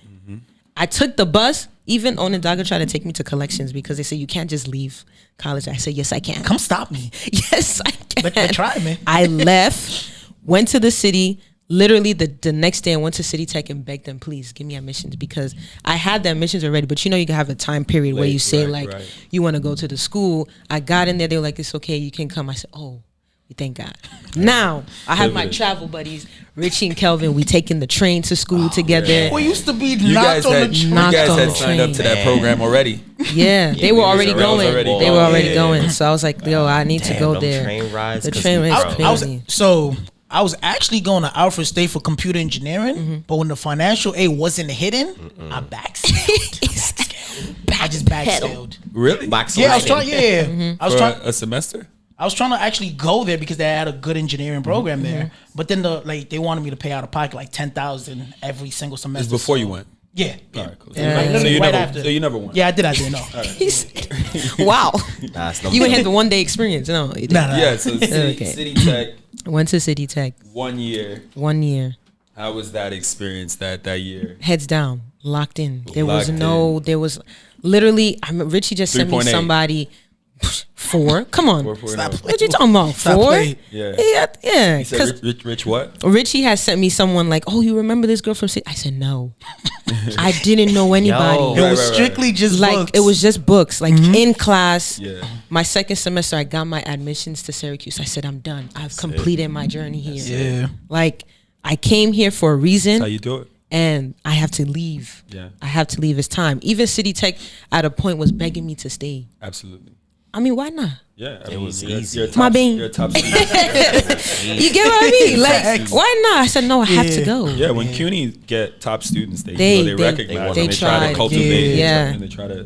I took the bus. Even Onondaga tried to take me to collections because they said, you can't just leave college. I said, yes, I can. Come stop me. Yes, I can. But try, man. I left, went to the city. Literally the next day I went to City Tech and begged them, please give me admissions, because I had the admissions already, but you can have a time period where you say you want to go to the school. I got in there, they were like, it's okay, you can come. I said, oh, thank God. Now I have my travel buddies, Richie and Kelvin. We taking the train to school together. We used to be You guys had signed up to that program already. Yeah, they were already going. They were already going. So I was like, yo, I need to go there. Train rides. The train rides crazy. I was actually going to Alfred State for computer engineering, but when the financial aid wasn't hidden, I backsailed. I just backsailed. Really? Yeah, I was trying. I was trying a semester. I was trying to actually go there because they had a good engineering program there. But then they wanted me to pay out of pocket like $10,000 every single semester. It's before you went. Yeah. All right, cool. So you never won. Yeah, I didn't know. Wow. You had the 1 day experience. No, you didn't. Nah. Yeah, so City Tech. Went to City Tech. 1 year. 1 year. How was that experience that year? Heads down, locked in. There was literally, Richie just sent me somebody. 4? Come on. 4, what you talking about? 4? Yeah. He said, Rich what? Richie has sent me someone like, oh, you remember this girl from City? I said, no. I didn't know anybody. It was strictly just like books. It was just books. Like in class, my second semester, I got my admissions to Syracuse. I said, I'm done. I've completed my journey here. Yeah. Like, I came here for a reason. That's how you do it. And I have to leave. Yeah. I have to leave. It's time. Even City Tech at a point was begging me to stay. Absolutely. I mean, why not? Yeah, it was easy. You're My bean. You're a top student. You get what I mean? Like, why not? I said, no, I have to go. Yeah, when CUNY get top students, they recognize them. They try to cultivate. Yeah. And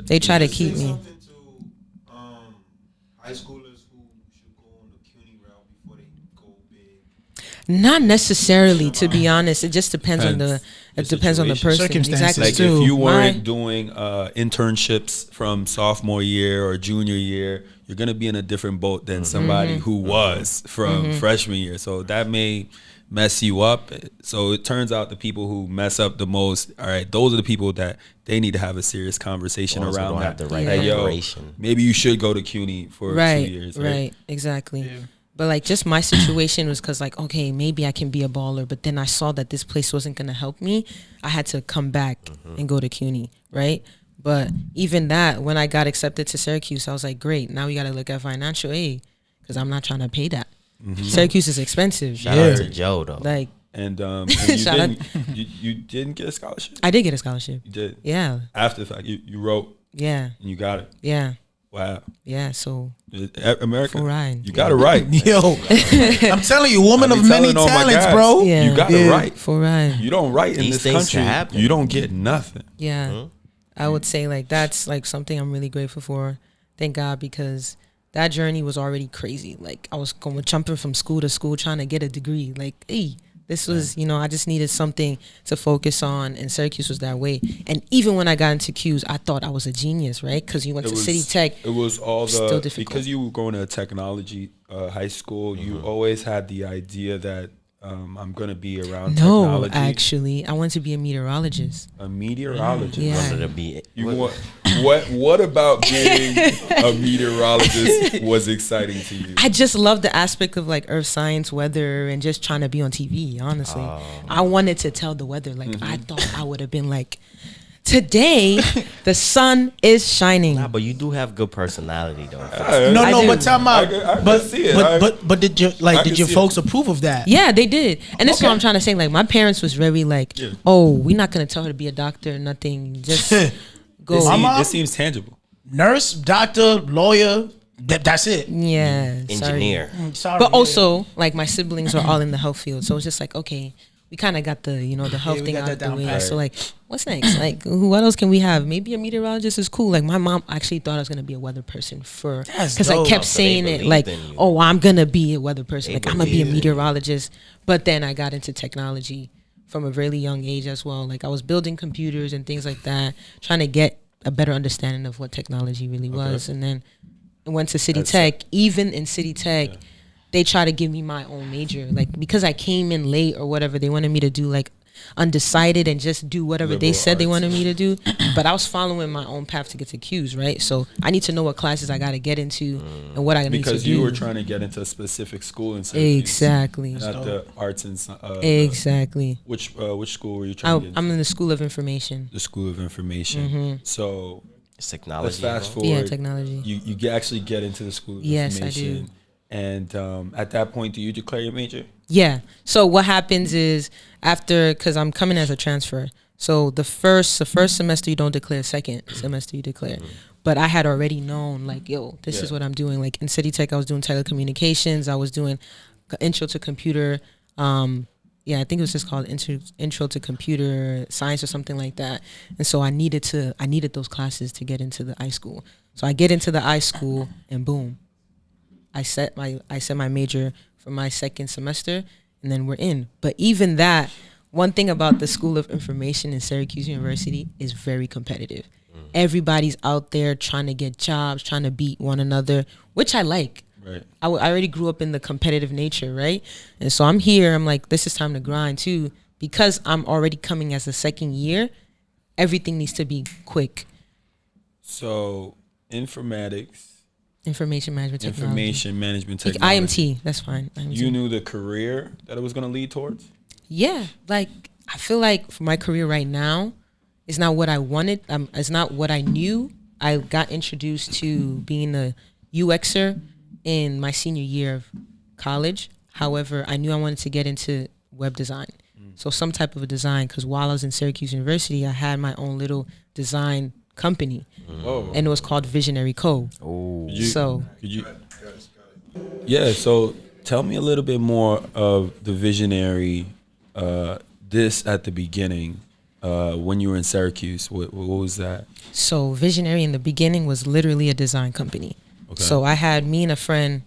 they try to keep me. Something to high schoolers who should go on the CUNY route before they go big. Not necessarily, to be honest. It just depends on the person. Circumstances. Like too. if you weren't doing internships from sophomore year or junior year, you're gonna be in a different boat than somebody who was from freshman year. So that may mess you up. So it turns out the people who mess up the most, all right, those are the people that they need to have a serious conversation around that. Have the right preparation. Maybe you should go to CUNY for 2 years. Right, exactly. Yeah. But like just my situation was because like, okay, maybe I can be a baller, but then I saw that this place wasn't going to help me. I had to come back and go to CUNY, right? But even that, when I got accepted to Syracuse, I was like, great, now we got to look at financial aid because I'm not trying to pay that. Syracuse is expensive. Shout out to Joe though. Like, and you Shout out. you didn't get a scholarship. I did get a scholarship. You did. Yeah. After the fact, you wrote Yeah. and you got it. Yeah. Wow. Yeah. So America, Full ride. you got it right. Yo, I'm telling you, woman I be of many telling all my talents, guys, bro. Yeah. You got it right. full ride. You don't write in These this things country. can happen. You don't get nothing. Yeah. I would say like that's like something I'm really grateful for. Thank God, because that journey was already crazy. Like I was going jumping from school to school trying to get a degree. Like, hey, this was, I just needed something to focus on, and Syracuse was that way. And even when I got into Q's, I thought I was a genius, right? Because you went to City Tech. It was all Still the difficult. because you were going to a technology high school. You always had the idea that I'm going to be around No, technology. actually, I wanted to be a meteorologist. A meteorologist. Yeah. Wanted to be You what about being a meteorologist was exciting to you? I just love the aspect of like earth science, weather, and just trying to be on TV. Honestly, I wanted to tell the weather. Like I thought I would have been like, today the sun is shining. Nah, but you do have good personality though. No, do. but time out. I But can see it. but did you I can did your see folks approve of that? Yeah, they did, and that's what Okay. I'm trying to say. Like my parents was very like, Yeah. oh, we're not gonna tell her to be a doctor, nothing. Just go. Mama? This seems tangible. Nurse, doctor, lawyer. That's it. Yeah, Engineer. Sorry, But also, like my siblings are all in the health field, so it's just like, okay, we kind of got the the health we thing got out that the down way. pat. So like, what's next? Like, what else can we have? Maybe a meteorologist is cool. Like my mom actually thought I was gonna be a weather person That's because I dope. kept So they saying it believed like, in you. oh, I'm gonna be a weather person. They Like I'm gonna be a believed in you. meteorologist. But then I got into technology from a really young age as well. Like I was building computers and things like that, trying to get a better understanding of what technology really was, and then I went to City Tech. Even in City Tech, they try to give me my own major. Like because I came in late or whatever, they wanted me to do like undecided and just do whatever they Liberal said they arts. wanted me to do. But I was following my own path to get to Q's, right? So I need to know what classes I got to get into and what I need to do. Because you were trying to get into a specific school in Syracuse. Exactly. Not the arts and Exactly. which school were you trying to get into? I'm in the School of Information. The School of Information. So It's let's technology. fast bro. forward. Yeah, technology. You actually get into the School of Yes, I Information. do. And at that point, do you declare your major? Yeah. So what happens is after, because I'm coming as a transfer. So the first semester you don't declare, second semester you declare. But I had already known like, yo, this is Yeah. what I'm doing. Like in City Tech, I was doing telecommunications. I was doing intro to computer. I think it was just called intro to computer science or something like that. And so I needed those classes to get into the I school. So I get into the I school and boom, I set my major for my second semester, and then we're in. But even that, one thing about the School of Information in Syracuse University is very competitive. Everybody's out there trying to get jobs, trying to beat one another, which I like. Right. I already grew up in the competitive nature, right? And so I'm here. I'm like, this is time to grind too, because I'm already coming as a second year. Everything needs to be quick. So informatics, Information management technology. information management Like technology. IMT, that's fine. IMT. You knew the career that it was going to lead towards? Yeah, like I feel like for my career right now, it's not what I wanted. It's not what I knew. I got introduced to being a UXer in my senior year of college. However, I knew I wanted to get into web design. So some type of a design, because while I was in Syracuse University, I had my own little design company, Oh. and it was called Visionary Co. Oh, So Could you? Yeah. So tell me a little bit more of the visionary. This at the beginning, when you were in Syracuse. What was that? So Visionary in the beginning was literally a design company. Okay. So I had me and a friend,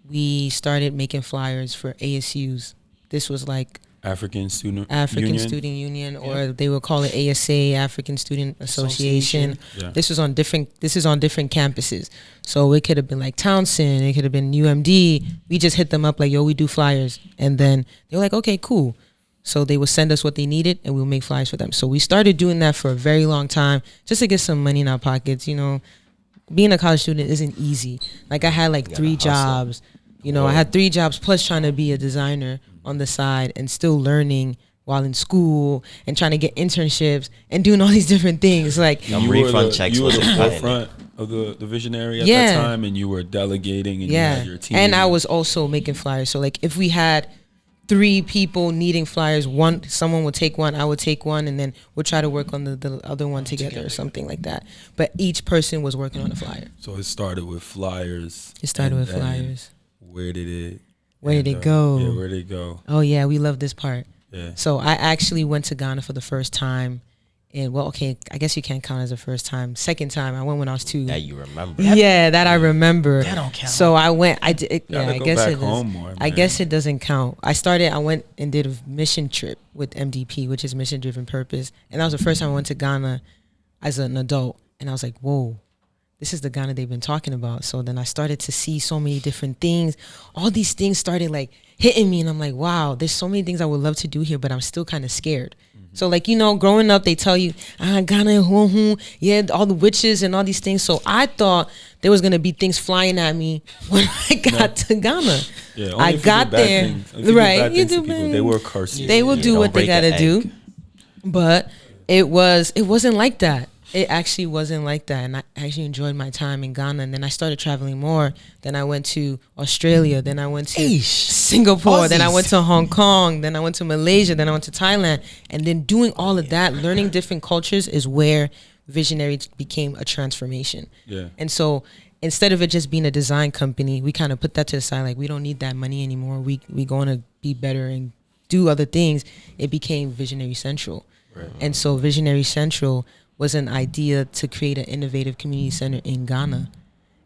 we started making flyers for ASUs. This was like African Student African Union? Student Union, or they would call it ASA, African Student Association. Yeah. This is on different campuses. So it could have been like Townsend, it could have been UMD. We just hit them up like, yo, we do flyers. And then they were like, okay, cool. So they would send us what they needed and we'll make flyers for them. So we started doing that for a very long time just to get some money in our pockets. You know, being a college student isn't easy. Like I had like 3 jobs. You know, I had 3 jobs plus trying to be a designer on the side and still learning while in school and trying to get internships and doing all these different things. Like Them You were refund the- checks You were the wasn't cutting it. forefront of the visionary at Yeah. that time, and you were delegating, and you yeah, had your team. and I was also making flyers. So like if we had 3 people needing flyers. Someone would take one, I would take one, and then we'll try to work on the other one together or something like that. But each person was working on a flyer. So it started with flyers. It started with flyers. Where did it go? Yeah, where did it go? Oh yeah, we love this part. Yeah. So I actually went to Ghana for the first time. And well, okay, I guess you can't count as the first time. Second time, I went when I was 2. That you remember. Yeah, that I remember. That don't count. So I went. I did. Gotta Yeah, I go guess back it home does. more, I man. guess it doesn't count. I went and did a mission trip with MDP, which is Mission Driven Purpose, and that was the first time I went to Ghana as an adult. And I was like, whoa, this is the Ghana they've been talking about. So then I started to see so many different things. All these things started like hitting me, and I'm like, wow, there's so many things I would love to do here, but I'm still kind of scared. So like, you know, growing up, they tell you, Ghana, yeah, all the witches and all these things. So I thought there was going to be things flying at me when I got to Ghana. Yeah, only I if you got do bad there, things. If you do right? bad You things to do people, bad. they will curse you. They will do Don't what they break got to an do. egg. But it wasn't like that. It actually wasn't like that. And I actually enjoyed my time in Ghana. And then I started traveling more. Then I went to Australia. Then I went to Singapore. Then I went to Hong Kong. Then I went to Malaysia. Then I went to Thailand. And then doing all of that, learning different cultures is where Visionary became a transformation. Yeah. And so instead of it just being a design company, we kind of put that to the side. Like, we don't need that money anymore. We going to be better and do other things. It became Visionary Central. Right. And so Visionary Central was an idea to create an innovative community center in Ghana.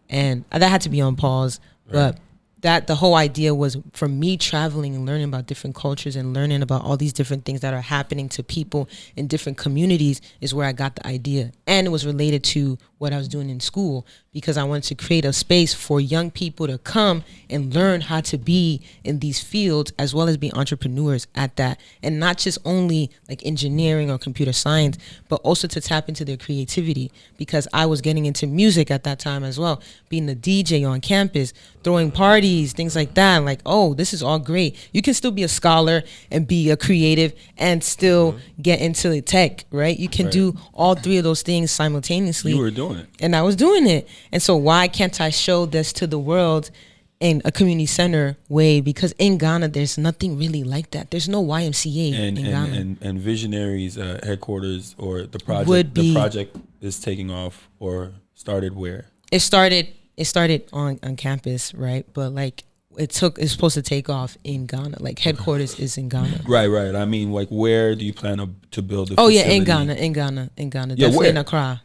And that had to be on pause. Right. But that the whole idea was from me traveling and learning about different cultures and learning about all these different things that are happening to people in different communities is where I got the idea. And it was related to what I was doing in school, because I wanted to create a space for young people to come and learn how to be in these fields, as well as be entrepreneurs at that. And not just only like engineering or computer science, but also to tap into their creativity, because I was getting into music at that time as well, being a DJ on campus, throwing parties, things like that. Like, oh, this is all great. You can still be a scholar and be a creative and still get into tech, right? You can do all 3 of those things simultaneously. You were doing it. And I was doing it. And so why can't I show this to the world in a community center way? Because in Ghana, there's nothing really like that. There's no YMCA in Ghana. And Visionaries headquarters or the project, the project is taking off or started where? It started on campus, right? But like it's supposed to take off in Ghana. Like headquarters is in Ghana. Right. I mean, like, where do you plan to build the facility? facility? in Ghana. Yeah, definitely where? in Accra.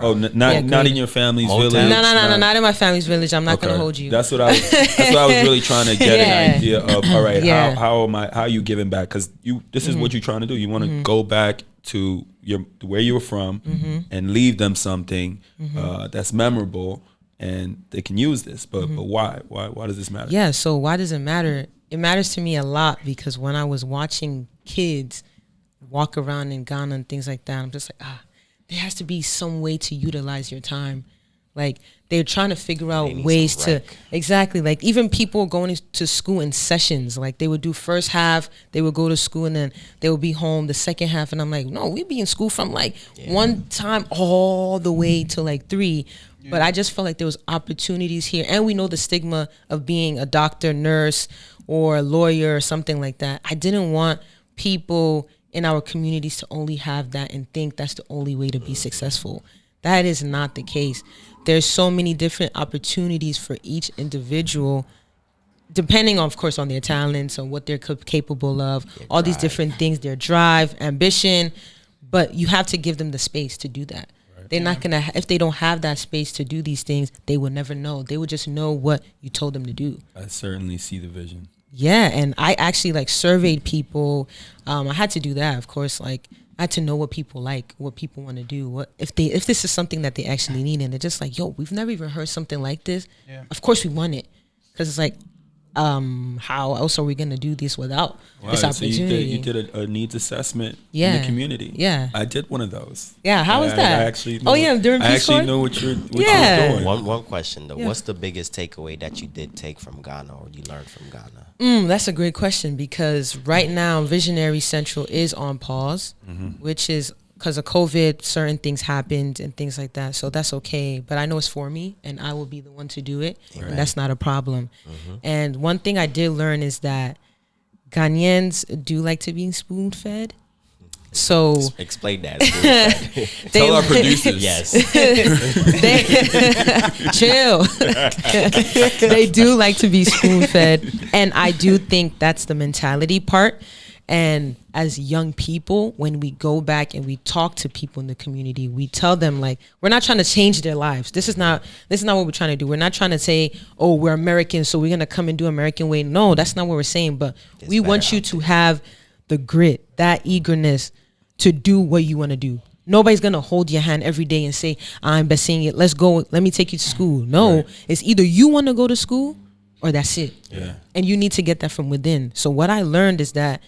Oh, not in your family's village. No, not in my family's village. I'm not gonna hold you. That's what I was really trying to get an idea of. All right, how are you giving back? Because this is what you're trying to do. You want to go back to where you were from and leave them something that's memorable and they can use this. But why? Why does this matter? Yeah. So why does it matter? It matters to me a lot because when I was watching kids walk around in Ghana and things like that, I'm just like, there has to be some way to utilize your time. Like, they're trying to figure out ways to, exactly, like even people going to school in sessions, like they would do first half, they would go to school and then they would be home the second half. And I'm like, no, we'd be in school from like one time all the way to like 3. Yeah. But I just felt like there was opportunities here. And we know the stigma of being a doctor, nurse, or a lawyer or something like that. I didn't want people in our communities to only have that and think that's the only way to be successful. That is not the case. There's so many different opportunities for each individual, depending, of course, on their talents and what they're capable of, all these different things, their drive, ambition, but you have to give them the space to do that. Right. They're not gonna, if they don't have that space to do these things, they will never know. They will just know what you told them to do. I certainly see the vision. Yeah, and I actually like surveyed people. I had to do that, of course. Like, I had to know what people like, what people want to do, what if this is something that they actually need, and they're just like, yo, we've never even heard something like this. Yeah. Of course we want it, because it's like, how else are we gonna do this without this opportunity? So you did a needs assessment in the community. Yeah, I did one of those. Yeah, how was that? I actually knew, during Peace Corps? I actually knew what you're doing. One question though, what's the biggest takeaway that you did take from Ghana or you learned from Ghana? That's a great question, because right now Visionary Central is on pause, which is because of COVID, certain things happened and things like that. So that's okay. But I know it's for me and I will be the one to do it. Right. And that's not a problem. And one thing I did learn is that Ghanaians do like to be spoon fed. So Explain that. Tell our producers. Yes. Chill. They do like to be spoon fed, and I do think that's the mentality part. And as young people, when we go back and we talk to people in the community, we tell them, like, we're not trying to change their lives. This is not what we're trying to do. We're not trying to say, oh, we're American, so we're gonna come and do American way. No, that's not what we're saying. But we want you to have the grit, that eagerness to do what you want to do. Nobody's gonna hold your hand every day and say, I'm best seeing it. Let's go. Let me take you to school. No, it's either you want to go to school or that's it. Yeah. And you need to get that from within. So what I learned is that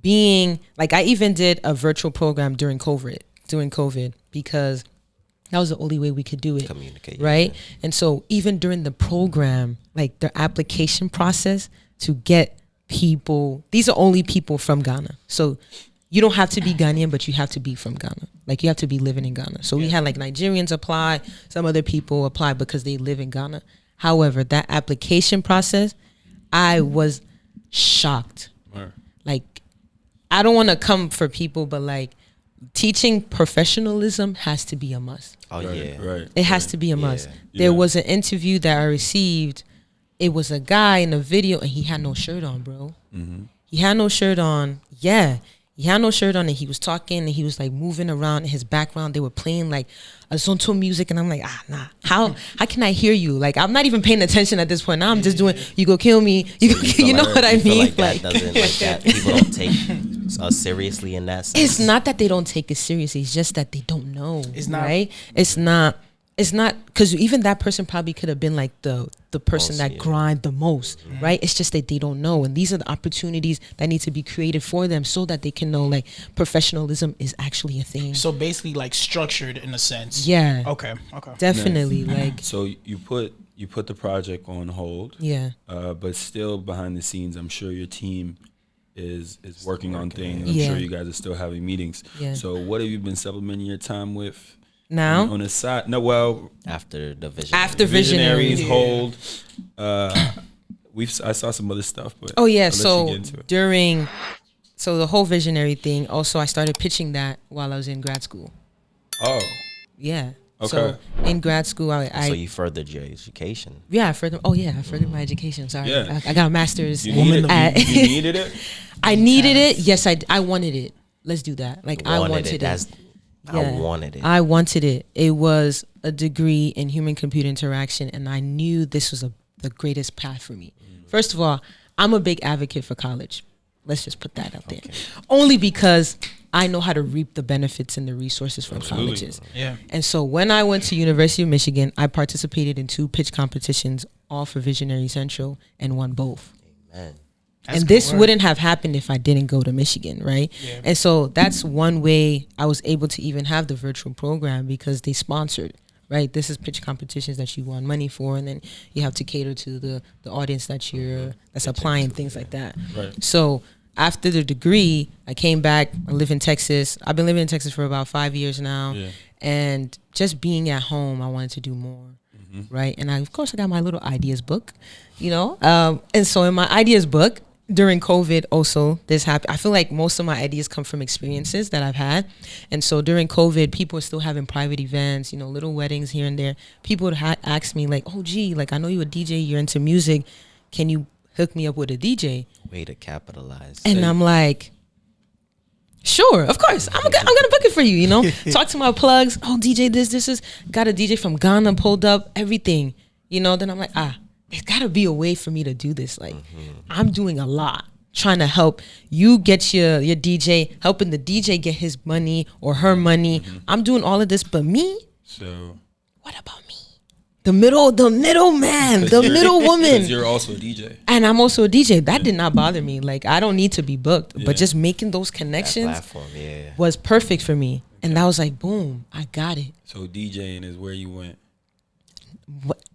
being like, I even did a virtual program during COVID because that was the only way we could do it. Communicate. Right. Yeah. And so even during the program, like the application process to get people, these are only people from Ghana. So you don't have to be Ghanaian, but you have to be from Ghana. Like you have to be living in Ghana. So we had like Nigerians apply, some other people apply because they live in Ghana. However, that application process, I was shocked. Right. Like, I don't want to come for people, but like teaching professionalism has to be a must. Oh, yeah. Right. It has to be a must. Yeah. There was an interview that I received. It was a guy in a video and he had no shirt on, bro. Mm-hmm. He had no shirt on. Yeah. He had no shirt on and he was talking and he was like moving around in his background. They were playing like a zonto music and I'm like, nah. How can I hear you? Like, I'm not even paying attention at this point. Now I'm just doing, you go kill me. You know what I mean? Like that people don't take us seriously in that sense. It's not that they don't take it seriously. It's just that they don't know. It's not right. It's not because even that person probably could have been like the person that grind the most, right? It's just that they don't know, and these are the opportunities that need to be created for them so that they can know like professionalism is actually a thing. So basically, like structured in a sense. Yeah. Okay. Definitely. Nice. Like. So you put the project on hold. Yeah. But still behind the scenes, I'm sure your team is working on things. I'm Yeah. sure you guys are still having meetings. Yeah. So what have you been supplementing your time with? Now On the side, no. Well, after the Visionaries Yeah. hold. I saw some other stuff, but Oh yeah, I'll let you so get into it. the whole visionary thing. Also, I started pitching that while I was in grad school. Oh, Yeah. Okay. So in grad school, So you furthered your education. I furthered my education. Sorry, Yeah. I got a master's. you needed, you needed it. I needed it. Yes, I wanted it. Let's do that. Like I wanted it. I wanted it. I wanted it. It was a degree in human computer interaction, and I knew this was the greatest path for me. First of all, I'm a big advocate for college. Let's just put that out there. Only because I know how to reap the benefits and the resources from colleges. Yeah. And so when I went to University of Michigan, I participated in 2 pitch competitions, all for Visionary Central, and won both. Man. And this wouldn't have happened if I didn't go to Michigan, right? Yeah. And so that's one way I was able to even have the virtual program because they sponsored, right? This is pitch competitions that you won money for, and then you have to cater to the audience that's applying, things like that. Right. So after the degree, I came back. I live in Texas. I've been living in Texas for about 5 years now. Yeah. And just being at home, I wanted to do more. Right. And of course, I got my little ideas book, and so in my ideas book, during COVID also, this happened. I feel like most of my ideas come from experiences that I've had. And so during COVID, people were still having private events, little weddings here and there. People would ask me like, oh, gee, like I know you're a DJ, you're into music. Can you hook me up with a DJ? Way to capitalize. And I'm like, sure, of course. I'm gonna book it for you, Talk to my plugs. Oh, DJ, this is, got a DJ from Ghana pulled up, everything. Then I'm like, there's gotta be a way for me to do this. Like, I'm doing a lot, trying to help you get your DJ, helping the DJ get his money or her money. I'm doing all of this, but me? So What about me? The middle man, the middle woman. Because you're also a DJ. And I'm also a DJ. That did not bother me. Like, I don't need to be booked, but just making those that connections platform, was perfect for me. And I was like, boom, I got it. So DJing is where you went.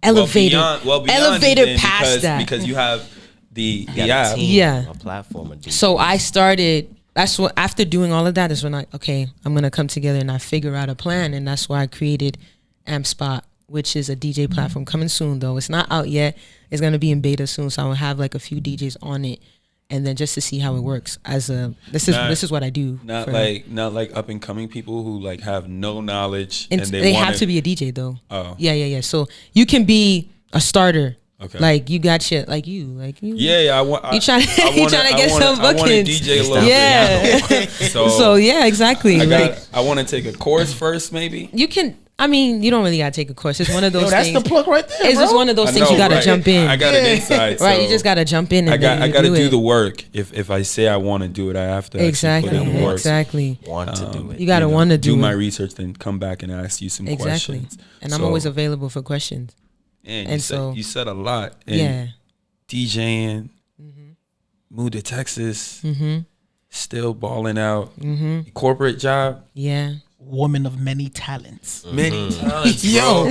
Elevated. Beyond elevated DJing past that. because you have the You got a app. team, Yeah. a platform. A So I started, that's what, after doing all of that is when I'm going to come together and I figure out a plan. And that's why I created AmpSpot, which is a DJ platform coming soon though. It's not out yet. It's going to be in beta soon. So I will have like a few DJs on it. and then just to see how it works. This is what I do. Not like up and coming people who like have no knowledge and they have to be a DJ though. Oh. Yeah. So you can be a starter. Okay. Like you got shit, like you. Yeah. You trying to get some bookings? I want to DJ a little bit. Yeah. so yeah, exactly. I want to take a course first, maybe. You can. I mean, you don't really gotta take a course. It's one of those things. That's the plug right there, It's bro. just one of those things you gotta jump in. I got an insight. Right, so you just gotta jump in. And I gotta do it. the work. If I say I want to do it, I have to actually put in the work. Exactly. Want to do it. You gotta want to do it. my research, then come back and ask you some questions. And I'm always available for questions. And so you said a lot. And DJing, moved to Texas, still balling out, corporate job. Yeah. Woman of many talents. Many talents, bro. Yo.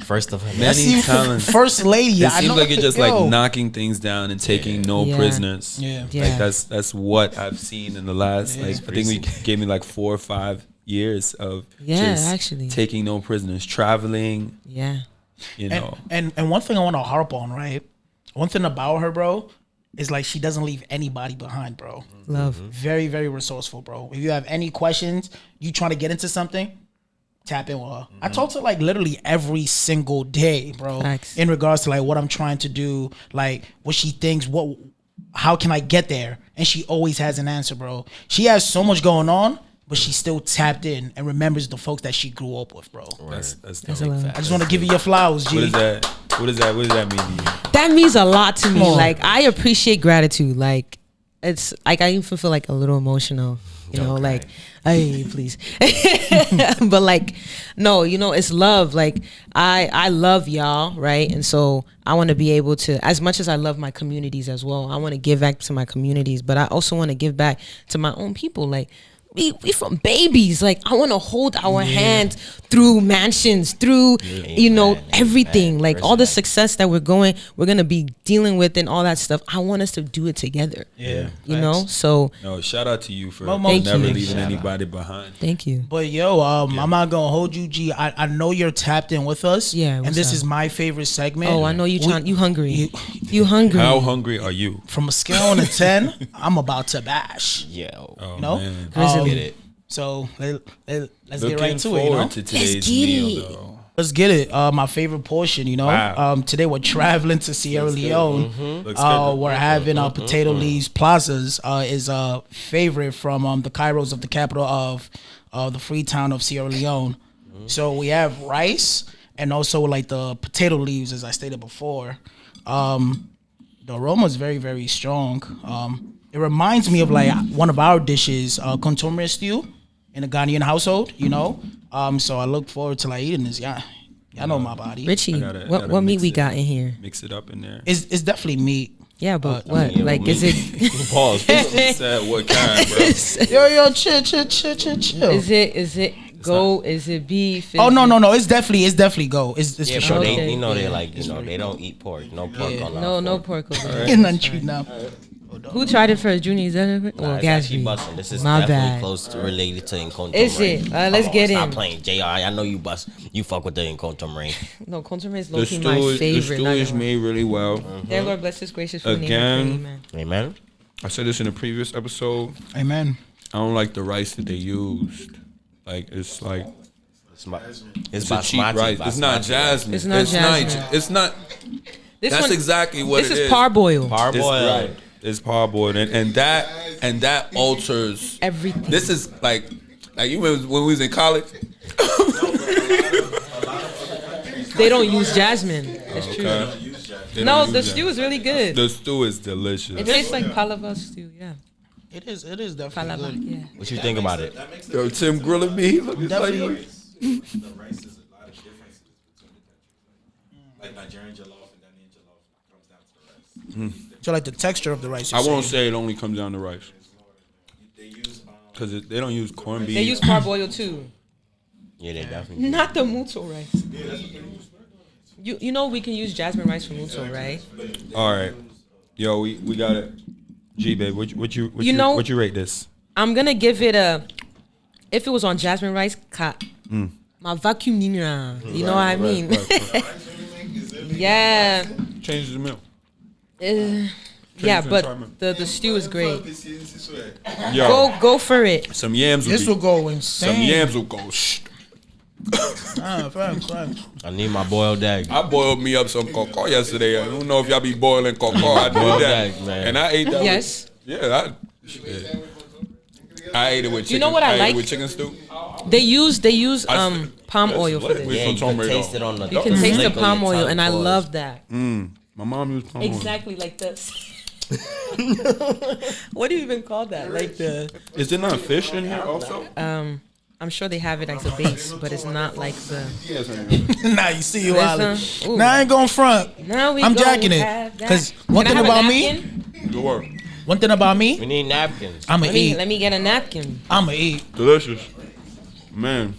First of all, Many talents. First lady. It seems like you're just yo. like knocking things down and taking no prisoners. Yeah. Like that's what I've seen in the last I think we gave me like 4 or 5 years of just actually taking no prisoners, traveling. Yeah. You know. And one thing I want to harp on, right? One thing about her, bro, is like she doesn't leave anybody behind, bro. Love. Very, very resourceful, bro. If you have any questions, you trying to get into something, tap in with her. I talk to like literally every single day, bro. Facts. In regards to like what I'm trying to do, like what she thinks, how can I get there? And she always has an answer, bro. She has so much going on, but she's still tapped in and remembers the folks that she grew up with, bro. That's a lot. I just want to give you your flowers, G. What is that? What does that mean to you? That means a lot to me. Come on. Like I appreciate gratitude. Like it's like I even feel like a little emotional. You know, like, hey, please. But like, no, you know, it's love. Like I love y'all, right? And so I want to be able to, as much as I love my communities as well, I want to give back to my communities, but I also want to give back to my own people. Like we from babies. Like I want to hold our hand through mansions, through everything. Like all the success that we're gonna be dealing with and all that stuff. I want us to do it together. Yeah, you know. So no, shout out to you for Thank never you. leaving anybody behind. thank you. But yo, I'm not gonna hold you, G. I know you're tapped in with us. Yeah, and what's this up? is my favorite segment. Oh, I know you hungry. You hungry. How hungry are you? From a scale of 10, I'm about to bash. Yo. Oh, You know? man. Get it. So let's get Looking right to it. You forward know? to today's meal, though. Let's get it. My favorite portion, you know. Wow. Today we're traveling to Sierra Leone. Looks good. We're having potato leaves plazas. Is a favorite from the Kairos of the capital of the free town of Sierra Leone. So we have rice and also like the potato leaves, as I stated before. The aroma is very, very strong. It reminds me of like one of our dishes, contourme stew in a Ghanaian household, you know. So I look forward to like eating this. Yeah, y'all know my body. Richie, I gotta what meat mix we it. got in here? Mix it up in there. It's definitely meat. Yeah, but what? Like, is it? Pause. Said what kind, bro? Yo, chill. Is it goat? Is it beef? Oh no! It's definitely go. It's Yeah, for bro, sure. Okay. they, they like, they don't eat pork. No pork on our No fork. pork over there. In none treat now. Who tried it first, Junior? Is that it? Nah, Or it's actually Gatsby? busting. This is My definitely bad. close to related to Incontrum. Is it? Let's get Stop in. playing, JR. I know you bust. You fuck with the Incontrum ring. No, contourme is The low-key stew my is favorite. the stew is made really well. Dear Lord, bless His gracious for Again. man. Amen. I said this in a previous episode. Amen. I don't like the rice that they used. Like it's like It's it's a cheap rice. It's not jasmine. It's not jasmine. It's not. This That's one, exactly what this it is is. parboiled. It's Parboiled. right. It's parboiled, and that alters Everything. This is like you remember when we was in college. They don't use jasmine. It's true. They No, don't the use stew that. is really good. The stew is delicious. It tastes like palava stew. Yeah, It is definitely palava. good. Yeah. What you think about it? Yo, Tim grilling me. Look, it's like, Definitely. The rice is a lot of differences between the countries. Like Nigerian jollof and Ghanaian jollof comes down to the rice. So like the texture of the rice. I you're won't saying. say it only comes down to rice They use because they don't use corned beef. They use parboiled too. Yeah, they definitely. Not the muto rice. You know we can use jasmine rice for muto, right? All right, yo, we got it. Gbabe, what you rate this? I'm gonna give it a. If it was on jasmine rice, my vacuum nina. You know what I mean? Right. Yeah. Change the milk. Yeah, Can but try mine. the stew is great. Yo, Go for it. some yams This will will go be, insane. some yams will go. Facts. I need my boiled egg. I boiled me up some cocoa yesterday. I don't know if y'all be boiling cocoa. I did Boiled that, egg, man. and I ate that. Yes. I ate it with chicken. You know what I ate like? it with chicken stew. They use palm oil for lit. this. Yeah, you can taste it on the. You can taste the lick on palm your oil, tongue and I pause. love that. My mom used palm oil. Exactly like this. What do you even call that? Like the Is there not fish in here also? I'm sure they have it as a base, but it's not like the. Nah, you see you, There's Ollie. some- ooh. Nah, I ain't going front. Now we I'm gonna jacking it. have that. Cause Can one I thing have a about me, napkin? Good work. one thing about We me, need napkins. I'ma Let me eat. let me get a napkin. I'ma eat. Delicious. Man.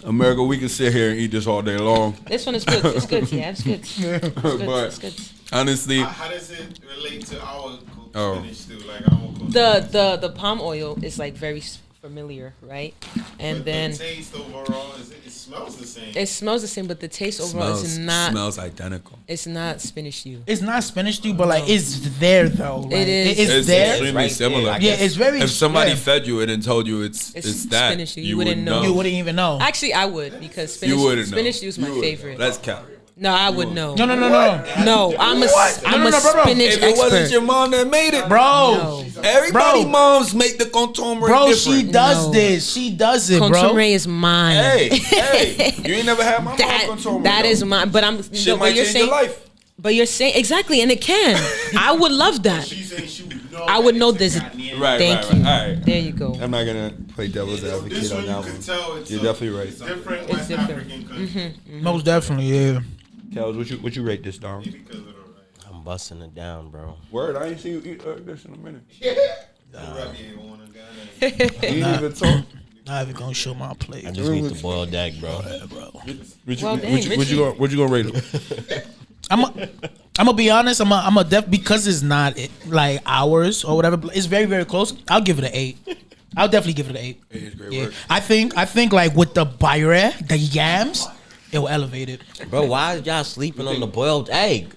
America, we can sit here and eat this all day long. This one is good. It's good. Yeah, it's good. It's good. But It's good. honestly, How does it relate to our Oh. spinach stew? Like our The palm oil is like very familiar, right? And but then the taste overall, it smells the same. it smells the same, but the taste overall is smells identical. it's not spinach stew. It's not spinach stew, but like it's there though. Like, It is. It's It's there. extremely Right similar. there, I Yeah, it's very. If somebody yeah. fed you it and told you it's It's that, spinach stew, you wouldn't know. you wouldn't even know. Actually, I would because You wouldn't know. spinach stew is my You wouldn't favorite. know. That's cap. No, I would know. No. No, I'm a No, no, bro. spinach If it wasn't expert. your mom that made it, Bro, No. everybody Bro. moms make the contomere bro, different. she does No. this. She does it, bro. Consomme is mine. Hey, you ain't never had my mom contomere. That though. is mine. But I'm. Shit but might you're change saying, your life. But you're saying exactly, and it can. I would love that. She's saying she would know. I would that know it's a this. goddamn- Right, Thank right, you. right. All right. There you go. I'm not gonna play devil's advocate This on one that you one. could tell it's You're a definitely right. different It's West different. African country. Most definitely, yeah. Kels, what you rate this down? Because of the rice. I'm busting it down, bro. Word, I ain't seen you eat this in a minute. The Rabbi ain't wanna go there. You didn't even talk. Not even gonna show my plate. I just need the boiled egg, bro. Well, dang, Richie. What you gonna rate it? I'm gonna be honest. I'm a def because it's not like ours or whatever. It's very very close. I'll give it an 8. I'll definitely give it an 8. It's great Yeah, work. I think like with the bayre, the yams, it will elevate it. Bro, why is y'all sleeping on the boiled egg?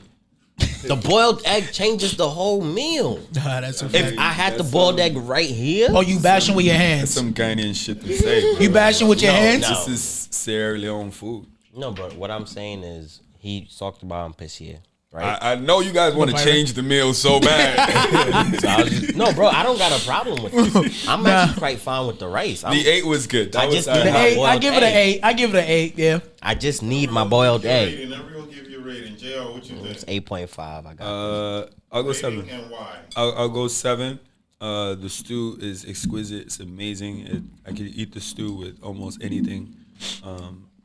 The boiled egg changes the whole meal. That's a If fact. I had the boiled egg right here, Oh, you bashing with your hands? Some Ghanaian shit to say. Bro. You bashing with your hands? no. This is Sierra Leone food. no, bro. What I'm saying is he talked about him piss here, right? I know you guys want to change the meal so bad. So I was just, no, bro. I don't got a problem with this. I'm actually quite fine with the rice. The 8 was good. That I was just all need The right. my 8. I boiled give it an egg. 8. I give it an 8. Yeah. I just need my boiled egg. Rating, everyone give you a rating. JR, what you It's think? 8.5. I got. I'll go Rating 7. and why? I'll go 7. The stew is exquisite. It's amazing. I could eat the stew with almost anything.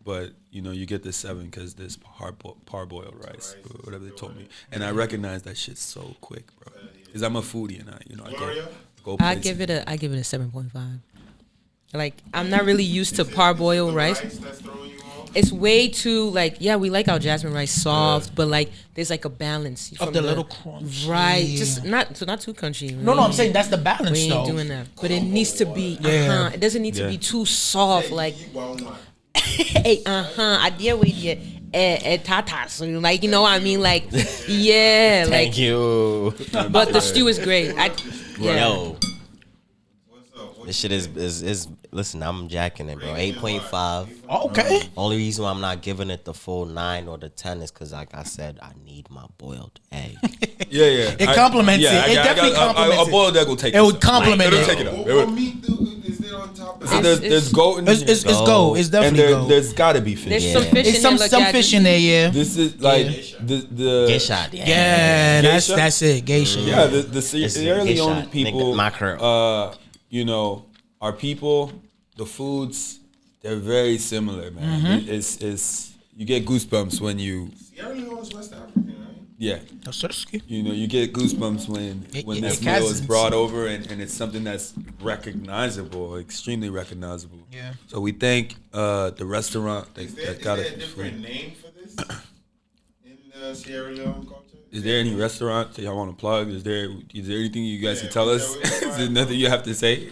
But you know, you get the 7 because there's parboiled rice, or whatever they told me, and I recognize that shit's so quick, bro. Because I'm a foodie and I Gloria? go. I places. give it a 7.5. Like I'm not really used to parboiled The rice. that's throwing you off? It's way too like we like our jasmine rice soft, but like there's like a balance Of the little crunch. right? Yeah. Just not too crunchy. No, I'm saying that's the balance we ain't though. doing that. But it needs to be Yeah. It doesn't need to Yeah. be too soft. Like You won't mind. hey, I deal with you. Tatas, like you know what I mean, like yeah, like. Thank you. But the stew is great. Yeah. Yo, What's up? this shit is. Listen, I'm jacking it, bro. 8.5. Okay. Only reason why I'm not giving it the full 9 or the 10 is because, like I said, I need my boiled egg. Yeah. It complements it. It definitely complements A boiled egg will take It would complement It'll it. take it up. What meat is there on top of So it? there's goat in It's this, go. It's and definitely go. there's gotta be fish. There's some fish It's in some there. Look, fish in there. Yeah. This is like the Get shot. Yeah. Geisha? That's it. Geisha. Yeah, the Sierra Get Leone shot. people, Nigga, mackerel. you know, our people, the foods, they're very similar, man. It's you get goosebumps when you, Sierra Leone is West African, right? yeah, Sirski. you know, you get goosebumps when It this has meal is its- brought over and it's something that's recognizable, extremely recognizable. Yeah. So we thank the restaurant Is that there got a us. different name for this in Sierra Leone culture? Is there any restaurant that y'all want to plug? Is there anything you guys Yeah, can tell us? yeah, Is there nothing you have to say?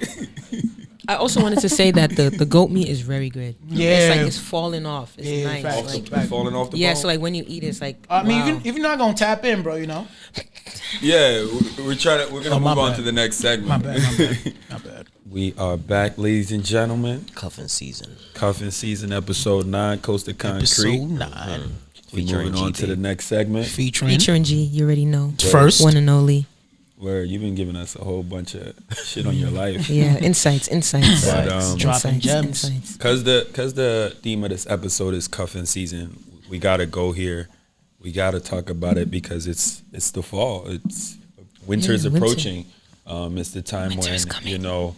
I also wanted to say that the goat meat is very good. Yeah. It's like it's falling off. It's Yeah, nice. facts. Like, It's falling off the yeah, bone. so like when you eat it, it's like I mean, wow. if you're not gonna tap in, bro, you know. Yeah, we're gonna my move on bad. to the next segment. My bad. We are back, ladies and gentlemen. Cuffing season. Cuffing season, episode 9, Coast of Concrete. Episode 9. We moving on to the next segment. Featuring G, you already know. First. One and only. Where you've been giving us a whole bunch of shit on your life. Yeah, insights. But, Dropping gems. Insights. Cause the theme of this episode is cuffing season. We gotta go here. We gotta talk about it because it's the fall. Winter's approaching. It's the time Winter's when coming.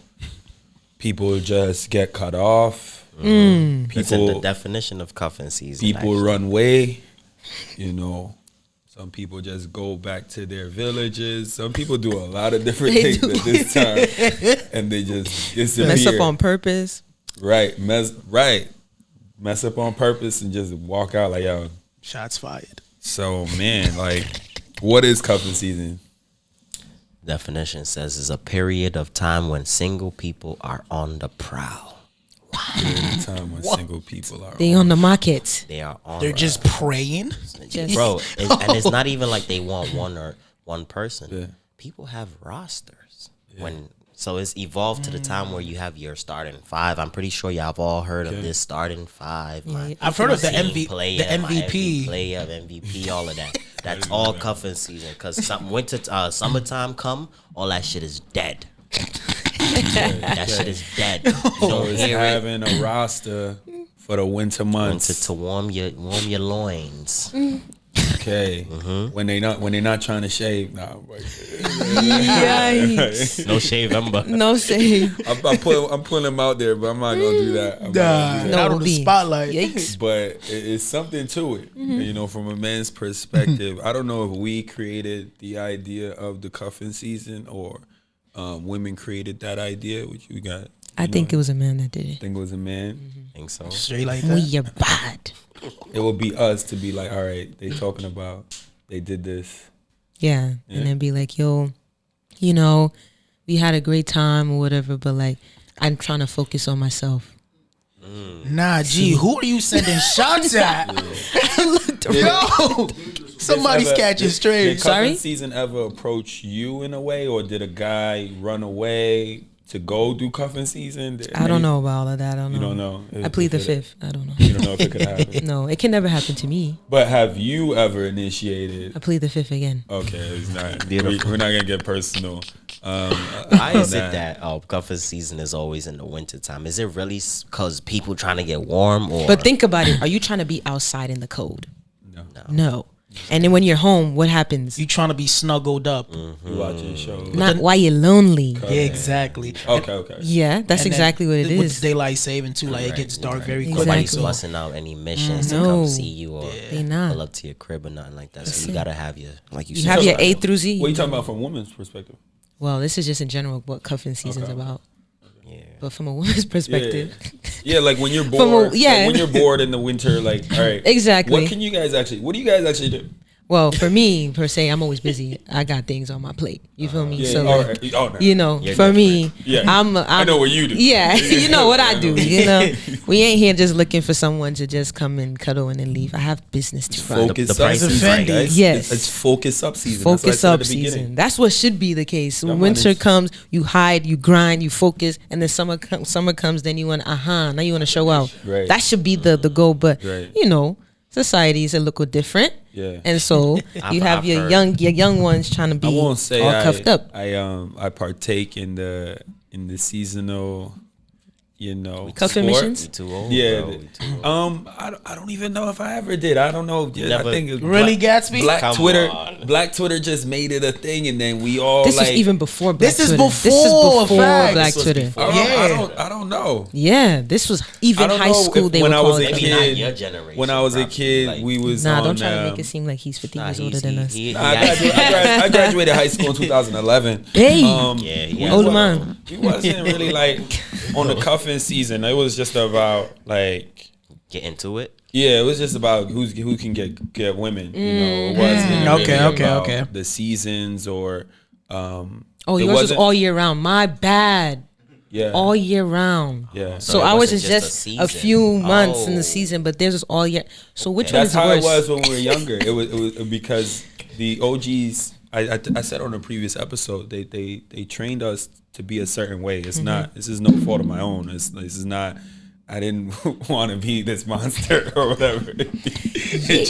People just get cut off. That's in the definition of cuffing season. People actually. run away. Some people just go back to their villages. Some people do a lot of different They things do. at this time, and they just disappear. Mess up on purpose. Right, mess up on purpose and just walk out like, yo. Shots fired. So man, like, what is cuffing season? Definition says is a period of time when single people are on the prowl. The time when single people are They on the market. They are on. They're just praying. bro, and it's not even like they want one person. Yeah. People have rosters so it's evolved to the time where you have your starting 5. I'm pretty sure y'all have all heard of this starting 5. Yeah. I've heard of the team player, the my MVP. player, MVP, all of that. That's all cuffing season because summertime come, all that shit is dead. That shit is dead. You So don't it's hear it. having a roster for the winter months. To warm your loins. Okay, when they not trying to shave. Nah, Yikes. No shave ember. No shame. I'm pulling them out there, but I'm not gonna do that. I'm not gonna do that. Not No on the beans. spotlight. Yikes. But it's something to it, from a man's perspective. I don't know if we created the idea of the cuffing season or women created that idea. What you got? I think it was a man that did it. think it was a man. Think so. Straight like We that. are bad. It would be us to be like, all right, they talking about they did this. Yeah. And then be like, yo, we had a great time or whatever, but like, I'm trying to focus on myself. Nah, G, who are you sending shots at? Yo, somebody's Ever- catching Did straight. cuffing Sorry? season ever approach you in a way, or did a guy run away to go do cuffing season? I don't know about all of that. I don't know. You don't know. I plead the If it- fifth. I don't know. You don't know if it could happen. No, it can never happen to me. But have you ever initiated? I plead the fifth again. Okay, it's not. Beautiful. We're not gonna get personal. Why is it that cuffing season is always in the winter time? Is it really because people trying to get warm, or But think about it. Are you trying to be outside in the cold? No. No. And then when you're home, what happens? You trying to be snuggled up. You watching shows? Not while you're lonely. Yeah, exactly. Okay. Yeah, that's And then exactly what it with is. daylight saving too, like it gets dark very quick. Exactly. nobody's busting out any missions to No. come see you or They not. pull up to your crib or nothing like that. So you gotta have your, like you You said, have your A through Z. What are you talking about from a woman's perspective? Well, this is just in general what cuffing season's about. yeah. But from a woman's perspective, Yeah, like when you're a- bored. yeah. Like when you're bored in the winter, like all right, Exactly. What do you guys actually do? well, for me per se, I'm always busy. I got things on my plate. You feel me? Yeah. So all like, right. Oh, no. You're for me, Yeah. I'm I know what you do. Yeah, you know what I do. know. We ain't here just looking for someone to just come and cuddle and then leave. I have business to run. Focus The up price season, is right, guys. Yes. It's focus up season. Focus That's what I up said at the beginning. season. That's what should be the case. When Come on, winter it's- comes, you hide, you grind, you focus, and then summer comes, then you want now you want to show out. Right. That should be the goal. But Right. society is a little different. Yeah. And so you have I've your heard. young ones trying to be I won't say all cuffed up. I partake in the seasonal, Cuffing sport. missions? We too old. Yeah. bro. We too old. I don't even know if I ever did. I don't know. I Never- think it was Really, Gatsby? Black Come Twitter. on. Black Twitter just made it a thing, and then we all This like. was even before Black This is Twitter. before, This is before facts. Black This was Twitter. before. I Yeah. don't know. Yeah, this was I even don't high know school. if They when were I was calling a it. Maybe not kid- your generation. When I was a probably, kid, like- we was Nah, on. don't try to make it seem like he's 50 years older than us. I graduated high school in 2011. Hey. Yeah, we yeah. Older wa- man. We wasn't really like on the cuffing season. It was just about like. Get into it. Yeah, it was just about who can get women. It wasn't Okay, really okay, about okay. the seasons or. Oh, it yours was wasn't- all year round. My bad. Yeah. All year round. Yeah. So it ours wasn't is just a just a season. few months in Oh. the season, but theirs was all year. So which one That's is how worse? it was when we were younger. It was because the OGs I said on a previous episode, they trained us to be a certain way. It's not. This is no fault of my own. This is not. I didn't want to be this monster or whatever. It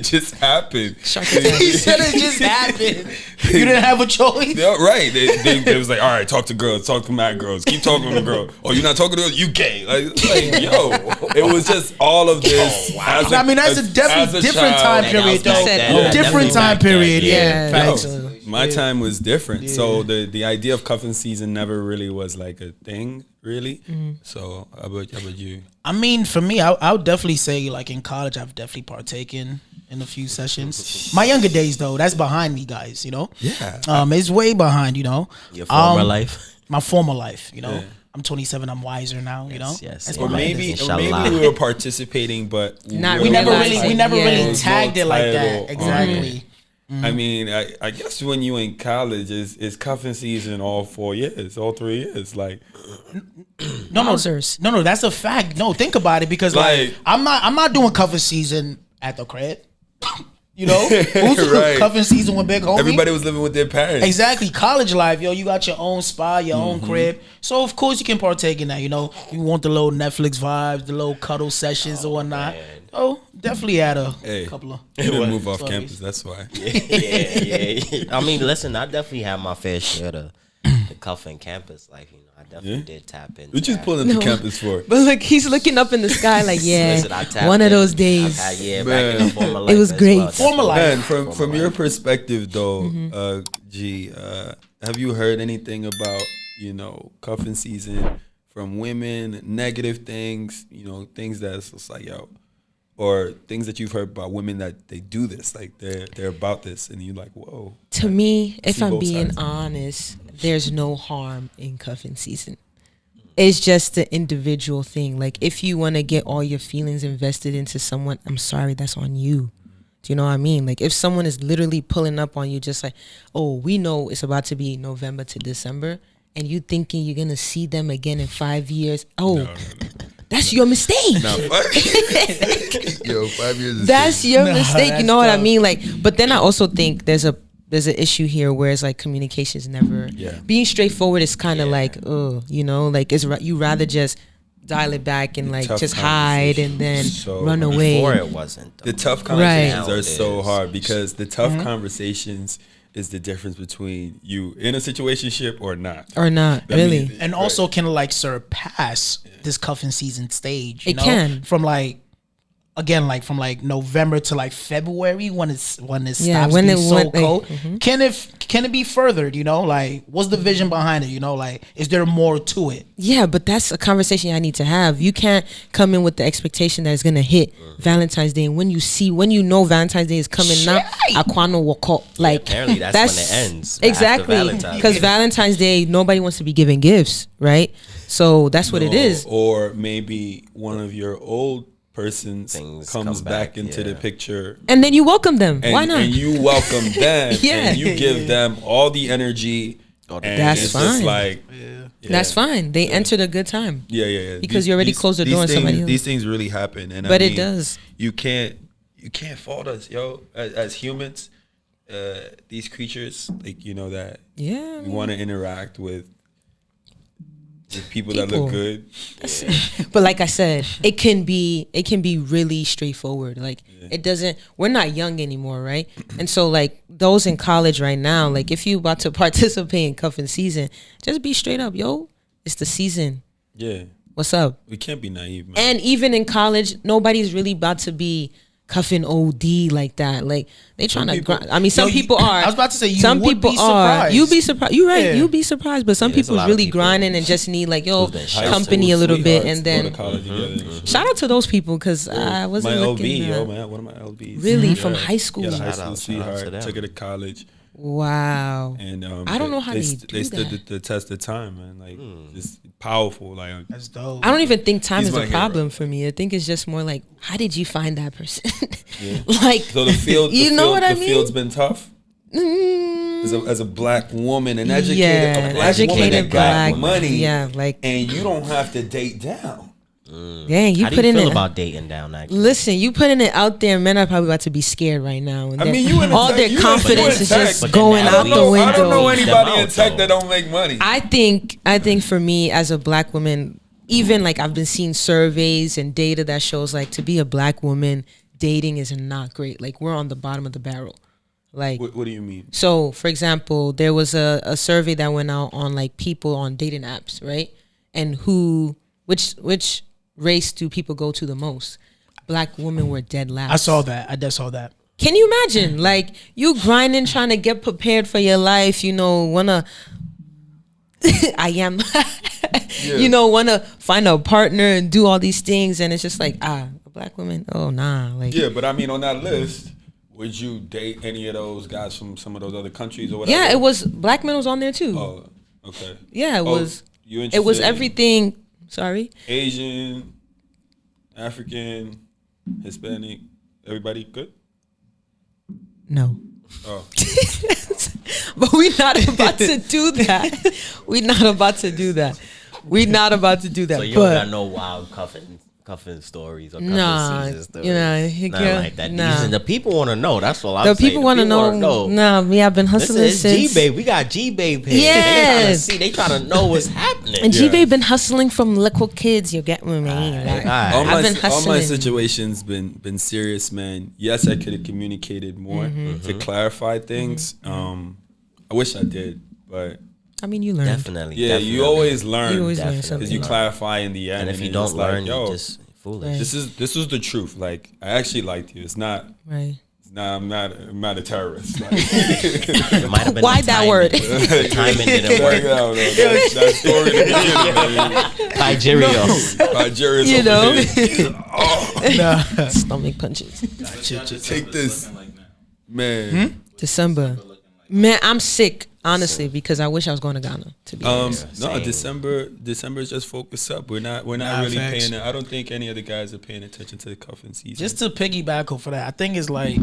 just happened. He said it just happened. You didn't have a choice. Yeah, right. They was like, all right, talk to girls, talk to mad girls, keep talking to girls. Oh, you're not talking to girls, you gay. Like yo, it was just all of this. Wow. That's a definitely different time period, though. Different time period, yeah. My time was different, so the idea of cuffing season never really was like a thing, really. So how about you? I mean, for me, I would definitely say, like, in college, I've definitely partaken in a few sessions. My younger days, though, that's behind me, guys, you know? Yeah. It's way behind, you know? Your former life? My former life, you know? Yeah. I'm 27, I'm wiser now, you know? Yes. Or maybe we were participating, but we never really tagged it like that. Exactly. I mean, I guess when you in college, it's cuffing season all 3 years. Like, no, that's a fact. No, think about it, because like I'm not doing cuffing season at the crib. You know, who's right. Cuffing season with big homie? Everybody was living with their parents. Exactly, college life, yo. You got your own spa, your own crib, so of course you can partake in that. You know, you want the little Netflix vibes, the little cuddle sessions or whatnot. Man. Oh, definitely had a couple of. You didn't move off campus, that's why. Yeah. I mean, listen, I definitely had my fair share of the cuffing campus life. You know, I definitely did tap in. What you pulling the campus for? But look, he's looking up in the sky like, yeah, listen, one of those days. Back in the former life it was great. Well. Former life. Man, from your perspective though, G, have you heard anything about, you know, cuffing season from women, negative things, you know, things that's just like, yo, or things that you've heard about women that they do this, like they're about this, and you're like, whoa. To me, if I'm being honest, there's no harm in cuffing season. It's just the individual thing. Like, if you want to get all your feelings invested into someone, I'm sorry, that's on you. Do you know what I mean? Like, if someone is literally pulling up on you just like, oh, we know it's about to be November to December, and you thinking you're going to see them again in 5 years, no. That's your mistake. No, yo, 5 years. That's your mistake. You know what I mean? Like, but then I also think there's an issue here where it's like communication is never being straightforward. Is kind of like, you know, like you rather just dial it back and like just hide and then run away. Before it wasn't. The tough conversations are so hard, because the tough conversations is the difference between you in a situationship or not. Really. And also can like surpass this cuffing season stage. You know? Can. From like, again, like from like November to like February when it stops when being so went, cold. Can it be furthered, you know? Like, what's the vision behind it, you know? Like, is there more to it? Yeah, but that's a conversation I need to have. You can't come in with the expectation that it's going to hit Valentine's Day. And when you know Valentine's Day is coming now, Aquano will call. Like, apparently that's when it ends. Exactly. Because Valentine's Day, nobody wants to be giving gifts, right? So that's what it is. Or maybe one of your old person comes back into the picture, and then you welcome them. Why not? And you welcome them, and you give them all the energy. That's fine. Just like, that's fine. They entered a good time. Yeah. Because you already closed the door on somebody else. These things really happen, and but it does. You can't fault us, yo, as humans. These creatures, like, you know, that we want to interact with people that look good. But like I said, it can be really straightforward. Like, we're not young anymore, right? And so like those in college right now, like if you about to participate in cuffing season, just be straight up, yo, it's the season. Yeah. What's up? We can't be naive, man. And even in college, nobody's really about to be cuffing OD like that. Like, they trying to grind. I mean, some people are. I was about to say, some people are. Surprised. You'd be surprised. You're right. You'd be surprised. But some people is really grinding and just need like, company a little bit, and then shout out to those people, because I wasn't looking. My LB, man, one of my LBs. Really, from high school. High school sweetheart. Took her to college. Wow. And I don't know how they stood the test of time, man. Like, it's powerful. Like, that's dope. I don't even think time is a problem for me. I think it's just more like, how did you find that person? Like, so the field, what I mean? The field's been tough. As a black woman, an educated, woman that got money, like, and you don't have to date down. Dang, you How do put you in feel it. about dating down actually? Listen, you putting it out there. Men are probably about to be scared right now. And I mean, you in all tech- their you in- confidence you in is tech. just But then going now out we- the window. I don't know Weed them anybody in out, tech though. that don't make money. I think for me as a black woman, even like I've been seeing surveys and data that shows like to be a black woman, dating is not great. Like we're on the bottom of the barrel. Like What do you mean? so, for example, there was a survey that went out on like people on dating apps, right? And which race do people go to the most? Black women were dead last. I saw that. I just saw that. Can you imagine? Like you grinding, trying to get prepared for your life. You know, wanna. I am. You know, wanna find a partner and do all these things, and it's just like a black woman. Oh nah, like Yeah, but I mean, on that list, would you date any of those guys from some of those other countries or whatever? yeah, it was black men was on there too. Oh, okay. Yeah, it Oh, was. You It was interested in everything. Sorry. Asian, African, Hispanic, everybody good? No. Oh, But we're not about to do that. We're not about to do that. We're not about to do that. So you don't but got no wild cuffing stories or cuffing Nah, season stories. you know, Nothing girl, like that. nah. These- the people want to know. That's all I'm the saying. people want to know. Nah, me, I've been hustling Listen, it's since. G-Babe. We got G-Babe here. Yes. They trying to know what's happening. And G-Babe been hustling from little kids. You get me, man. Like, Alright. all I've been my hustling. situations been serious, man. Yes, I could have communicated more to clarify things. I wish I did, but I mean, you learn. Definitely. yeah, definitely. you always learn. You always learn Definitely. something. because you clarify in the end, And if you it's don't just like, learn, yo, you just foolish. this is the truth. Like, I actually liked you. It's not. Right. I'm not a terrorist. Like, It might have been Why the that timing. word? The timing didn't like, work. no, that story in the beginning, man. Nigeria. Nigerians You over know? here. Stomach punches. Take this, man. December. Man, I'm sick, honestly, because I wish I was going to Ghana, to be honest. No, Same. December is just focus up. We're not Nah, really facts. paying. I don't think any of the guys are paying attention to the cuffing season. Just to piggyback off of that, I think it's like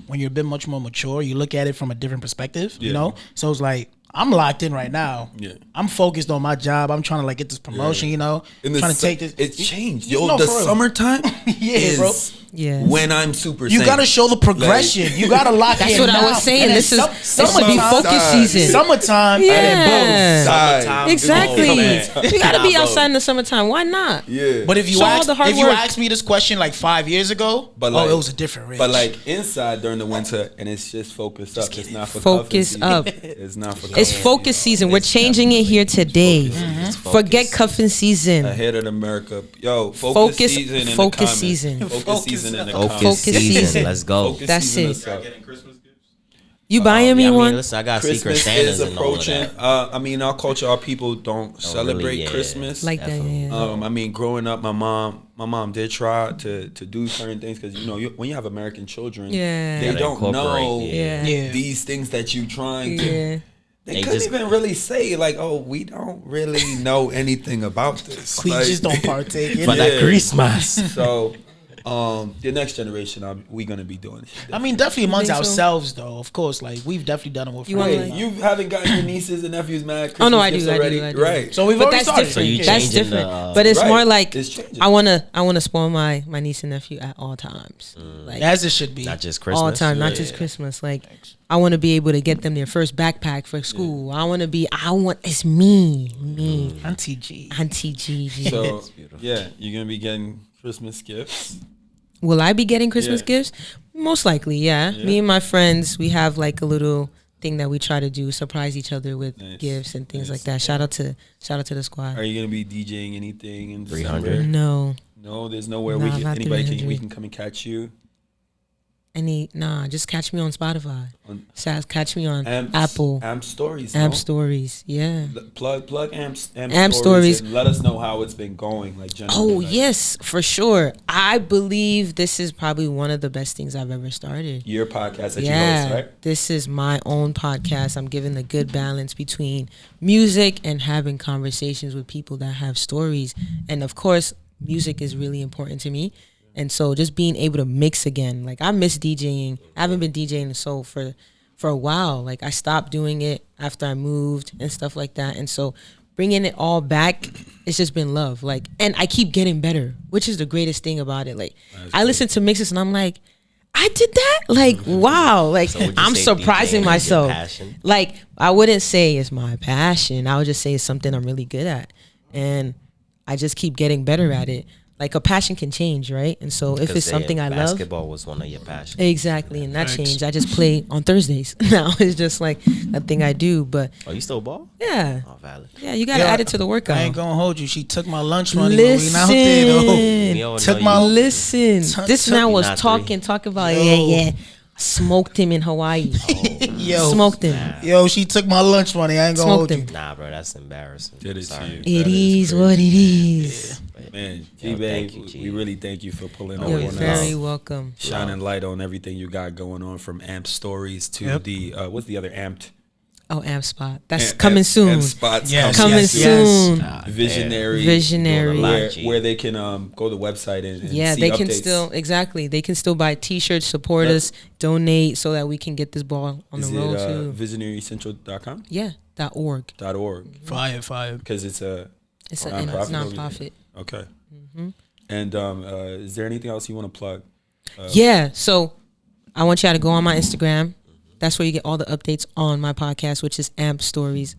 when you're a bit much more mature, you look at it from a different perspective, you Yeah. know? So it's like, I'm locked in right now. Yeah. I'm focused on my job. I'm trying to like get this promotion, you know? In the Trying to su- take this. It changed. You Yo, know, the for real. summertime Yeah, is bro. Yeah. when I'm super You sane. gotta show the progression. You gotta lock That's in what I now. was saying. And then This should be summertime- focus season. Summertime, Yeah. and then Side. Exactly. Oh, You got to be Nah, outside in the summertime. Why not? Yeah. boom. But if you Show all the hard if you work. asked me this question like 5 years ago, But like, it was a different range. But like inside during the winter, and it's just focused up. It's not for Focus cuffing up. season. It's not for It's cuffing focus season. We're changing it here today. It's Forget focus. cuffing season. Ahead of America, yo. Focus, Focus- season. In focus the comments. season. Focus Focus season in the Focus comments. season. season. Let's go. Focus That's season, it. let's go. Getting Christmas gifts? You buying me Yeah, I mean, one? listen, I got Secret Christmas Santas is and all of approaching. that. I mean, our culture, our people don't celebrate really, yeah. Christmas. Like that, Definitely. yeah. I mean, growing up, my mom did try to do certain things because when you have American children, Yeah. they Gotta don't incorporate, know Yeah. Yeah. these things that you trying to. Yeah. They They couldn't just- even really say like, "Oh, we don't really know anything about this." we Like, just don't partake in For it. that Yeah. Christmas. So, the next generation, we gonna be doing. Shit I mean, definitely amongst think so? ourselves, though. Of course, like we've definitely done it with You wanna, friends. like- you haven't gotten your nieces and nephews mad. Oh no, I Christmas do, gifts I already? do, I do. Right. So we've But already that's started. different. you That's changing different. the, but it's Right. more like It's changing. I wanna spoil my niece and nephew at all times, like As it should be. Not just Christmas. all time, not Yeah. just Christmas. Like I want to be able to get them their first backpack for school. I want it's me, Auntie G. Auntie Gigi. So yeah, you're gonna be getting Christmas gifts. Will I be getting Christmas Yeah. gifts? Most likely, yeah. Yeah. Me and my friends, we have like a little thing that we try to do, surprise each other with Nice. gifts and things Nice. like that. Shout out to the squad. Are you gonna be DJing anything in 300? December? No, No, there's nowhere Nah, we can. not Anybody can. 300. We can come and catch you. just catch me on Spotify. On- Catch me on Amp Apple. Amp stories. Amp no? Stories, yeah. Plug amp Amp stories. Stories. And let us know how it's been going. Like generally, Oh like, yes, for sure. I believe this is probably one of the best things I've ever started. Your podcast that you Yeah, host, right? this is my own podcast. I'm giving the good balance between music and having conversations with people that have stories. And of course, music is really important to me. And so just being able to mix again. Like I miss DJing. I haven't been DJing so for a while. Like I stopped doing it after I moved and stuff like that. And so bringing it all back, it's just been love. Like, and I keep getting better, which is the greatest thing about it. Like, I listen to mixes and I'm like, I did that? Like, wow. Like, So would you I'm say surprising DJing is your myself. passion? Like, I wouldn't say it's my passion. I would just say it's something I'm really good at. And I just keep getting better at it. Like, a passion can change, right? And so if it's something I love. Basketball was one of your passions. Exactly. And that changed. I just play on Thursdays. Now it's just like a thing I do. But Oh, you still ball? yeah. Oh, valid. Yeah, you got to add it to the workout. I ain't gonna hold you. She took my lunch money when we out there though. Listen. We all Took know my- you- Listen, this man was Not talking about, Yo. yeah. Smoked him in Hawaii. Yo, Smoked him. Yo, she took my lunch money. I ain't gonna Smoked hold you. him. Nah, bro, that's embarrassing. Did it Sorry. to you. It That is crazy. what it is. Man, Yo, thank G-Babe, you, G. we really thank you for pulling up You're on very us. welcome. Shining light on everything you got going on, from Amp Stories to Yep. the, what's the other Amped? Oh, Amp Spot. That's Amp- coming Amp- soon. Amp Spots Yes, Coming yes, soon. yes. Visionary. Visionary. Where, G. where they can go to the website and Yeah, see they can updates. still, exactly. They can still buy T-shirts, support Yep. us, donate so that we can get this ball on Is the road it too. visionarycentral.com? Yeah, .org. .org. Fire. Because it's a It's a nonprofit. nonprofit. Okay. And is there anything else you want to plug? Yeah, so I want y'all to go on my Instagram. That's where you get all the updates on my podcast, which is Amp Stories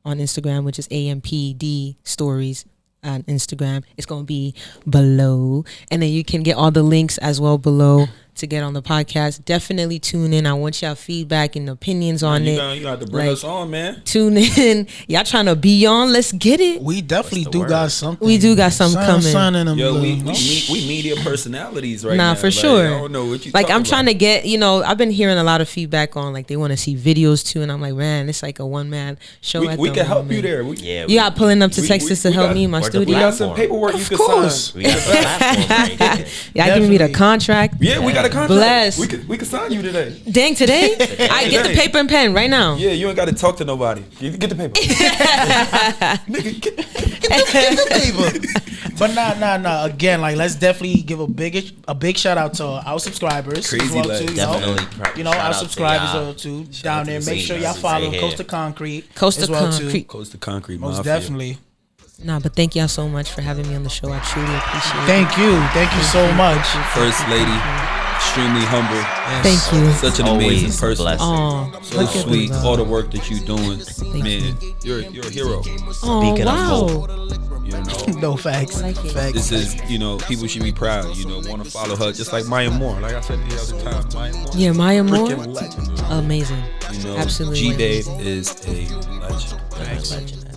on Instagram, which is AMPD Stories on Instagram. It's going to be below. And then you can get all the links as well below to get on the podcast. Definitely tune in. I want y'all feedback and opinions on you it. You got to bring Like, us on, man. Tune in. Y'all trying to be on? Let's get it. We definitely What's the do word? got something. We do got something coming. Sign in them. Yo, we little- media personalities right Nah, now. for Like, sure. I don't know what you Like, I'm talking trying to about. get, I've been hearing a lot of feedback on, like, they want to see videos too, and I'm like, man, it's like a one-man show. We, at we the can help moment. you there. We, Yeah, You got pulling up to we- Texas we to help got- me in my we're the we studio. got some platform. paperwork you Of can course. sign. we got the platform right there. Y'all giving me Definitely. the contract. Yeah, we got a contract. Bless. We could sign you today. Dang, today? I get the paper and pen right now. Yeah, you ain't got to talk to nobody. Get the paper. Nigga, get But nah. Again, like, let's definitely give a big shout out to our subscribers. Crazy as well, legs. too, Definitely. You know, Shout our out to subscribers y'all. are too Shout down out there. to Make the sure y'all seniors follow right here. Coast to Concrete. Coast as to well, Concrete. Too. Coast to Concrete Most Mafia. definitely. Nah, but thank y'all so much for having me on the show. I truly appreciate it. Thank you so much. First lady, extremely humble. Thank you. Such an Always amazing person. blessing. Oh, So look at sweet. them, All the work that you're doing, you. man. You're a hero. Oh, Speaking of wow. You know. No facts. I like it. Facts. This is, people should be proud. Want to follow her, just like Maya Moore. Like I said the other time, Maya Moore. Yeah, Maya Moore. Freaking legend. Amazing. You know, Absolutely G-Babe amazing. is a legend. Legend.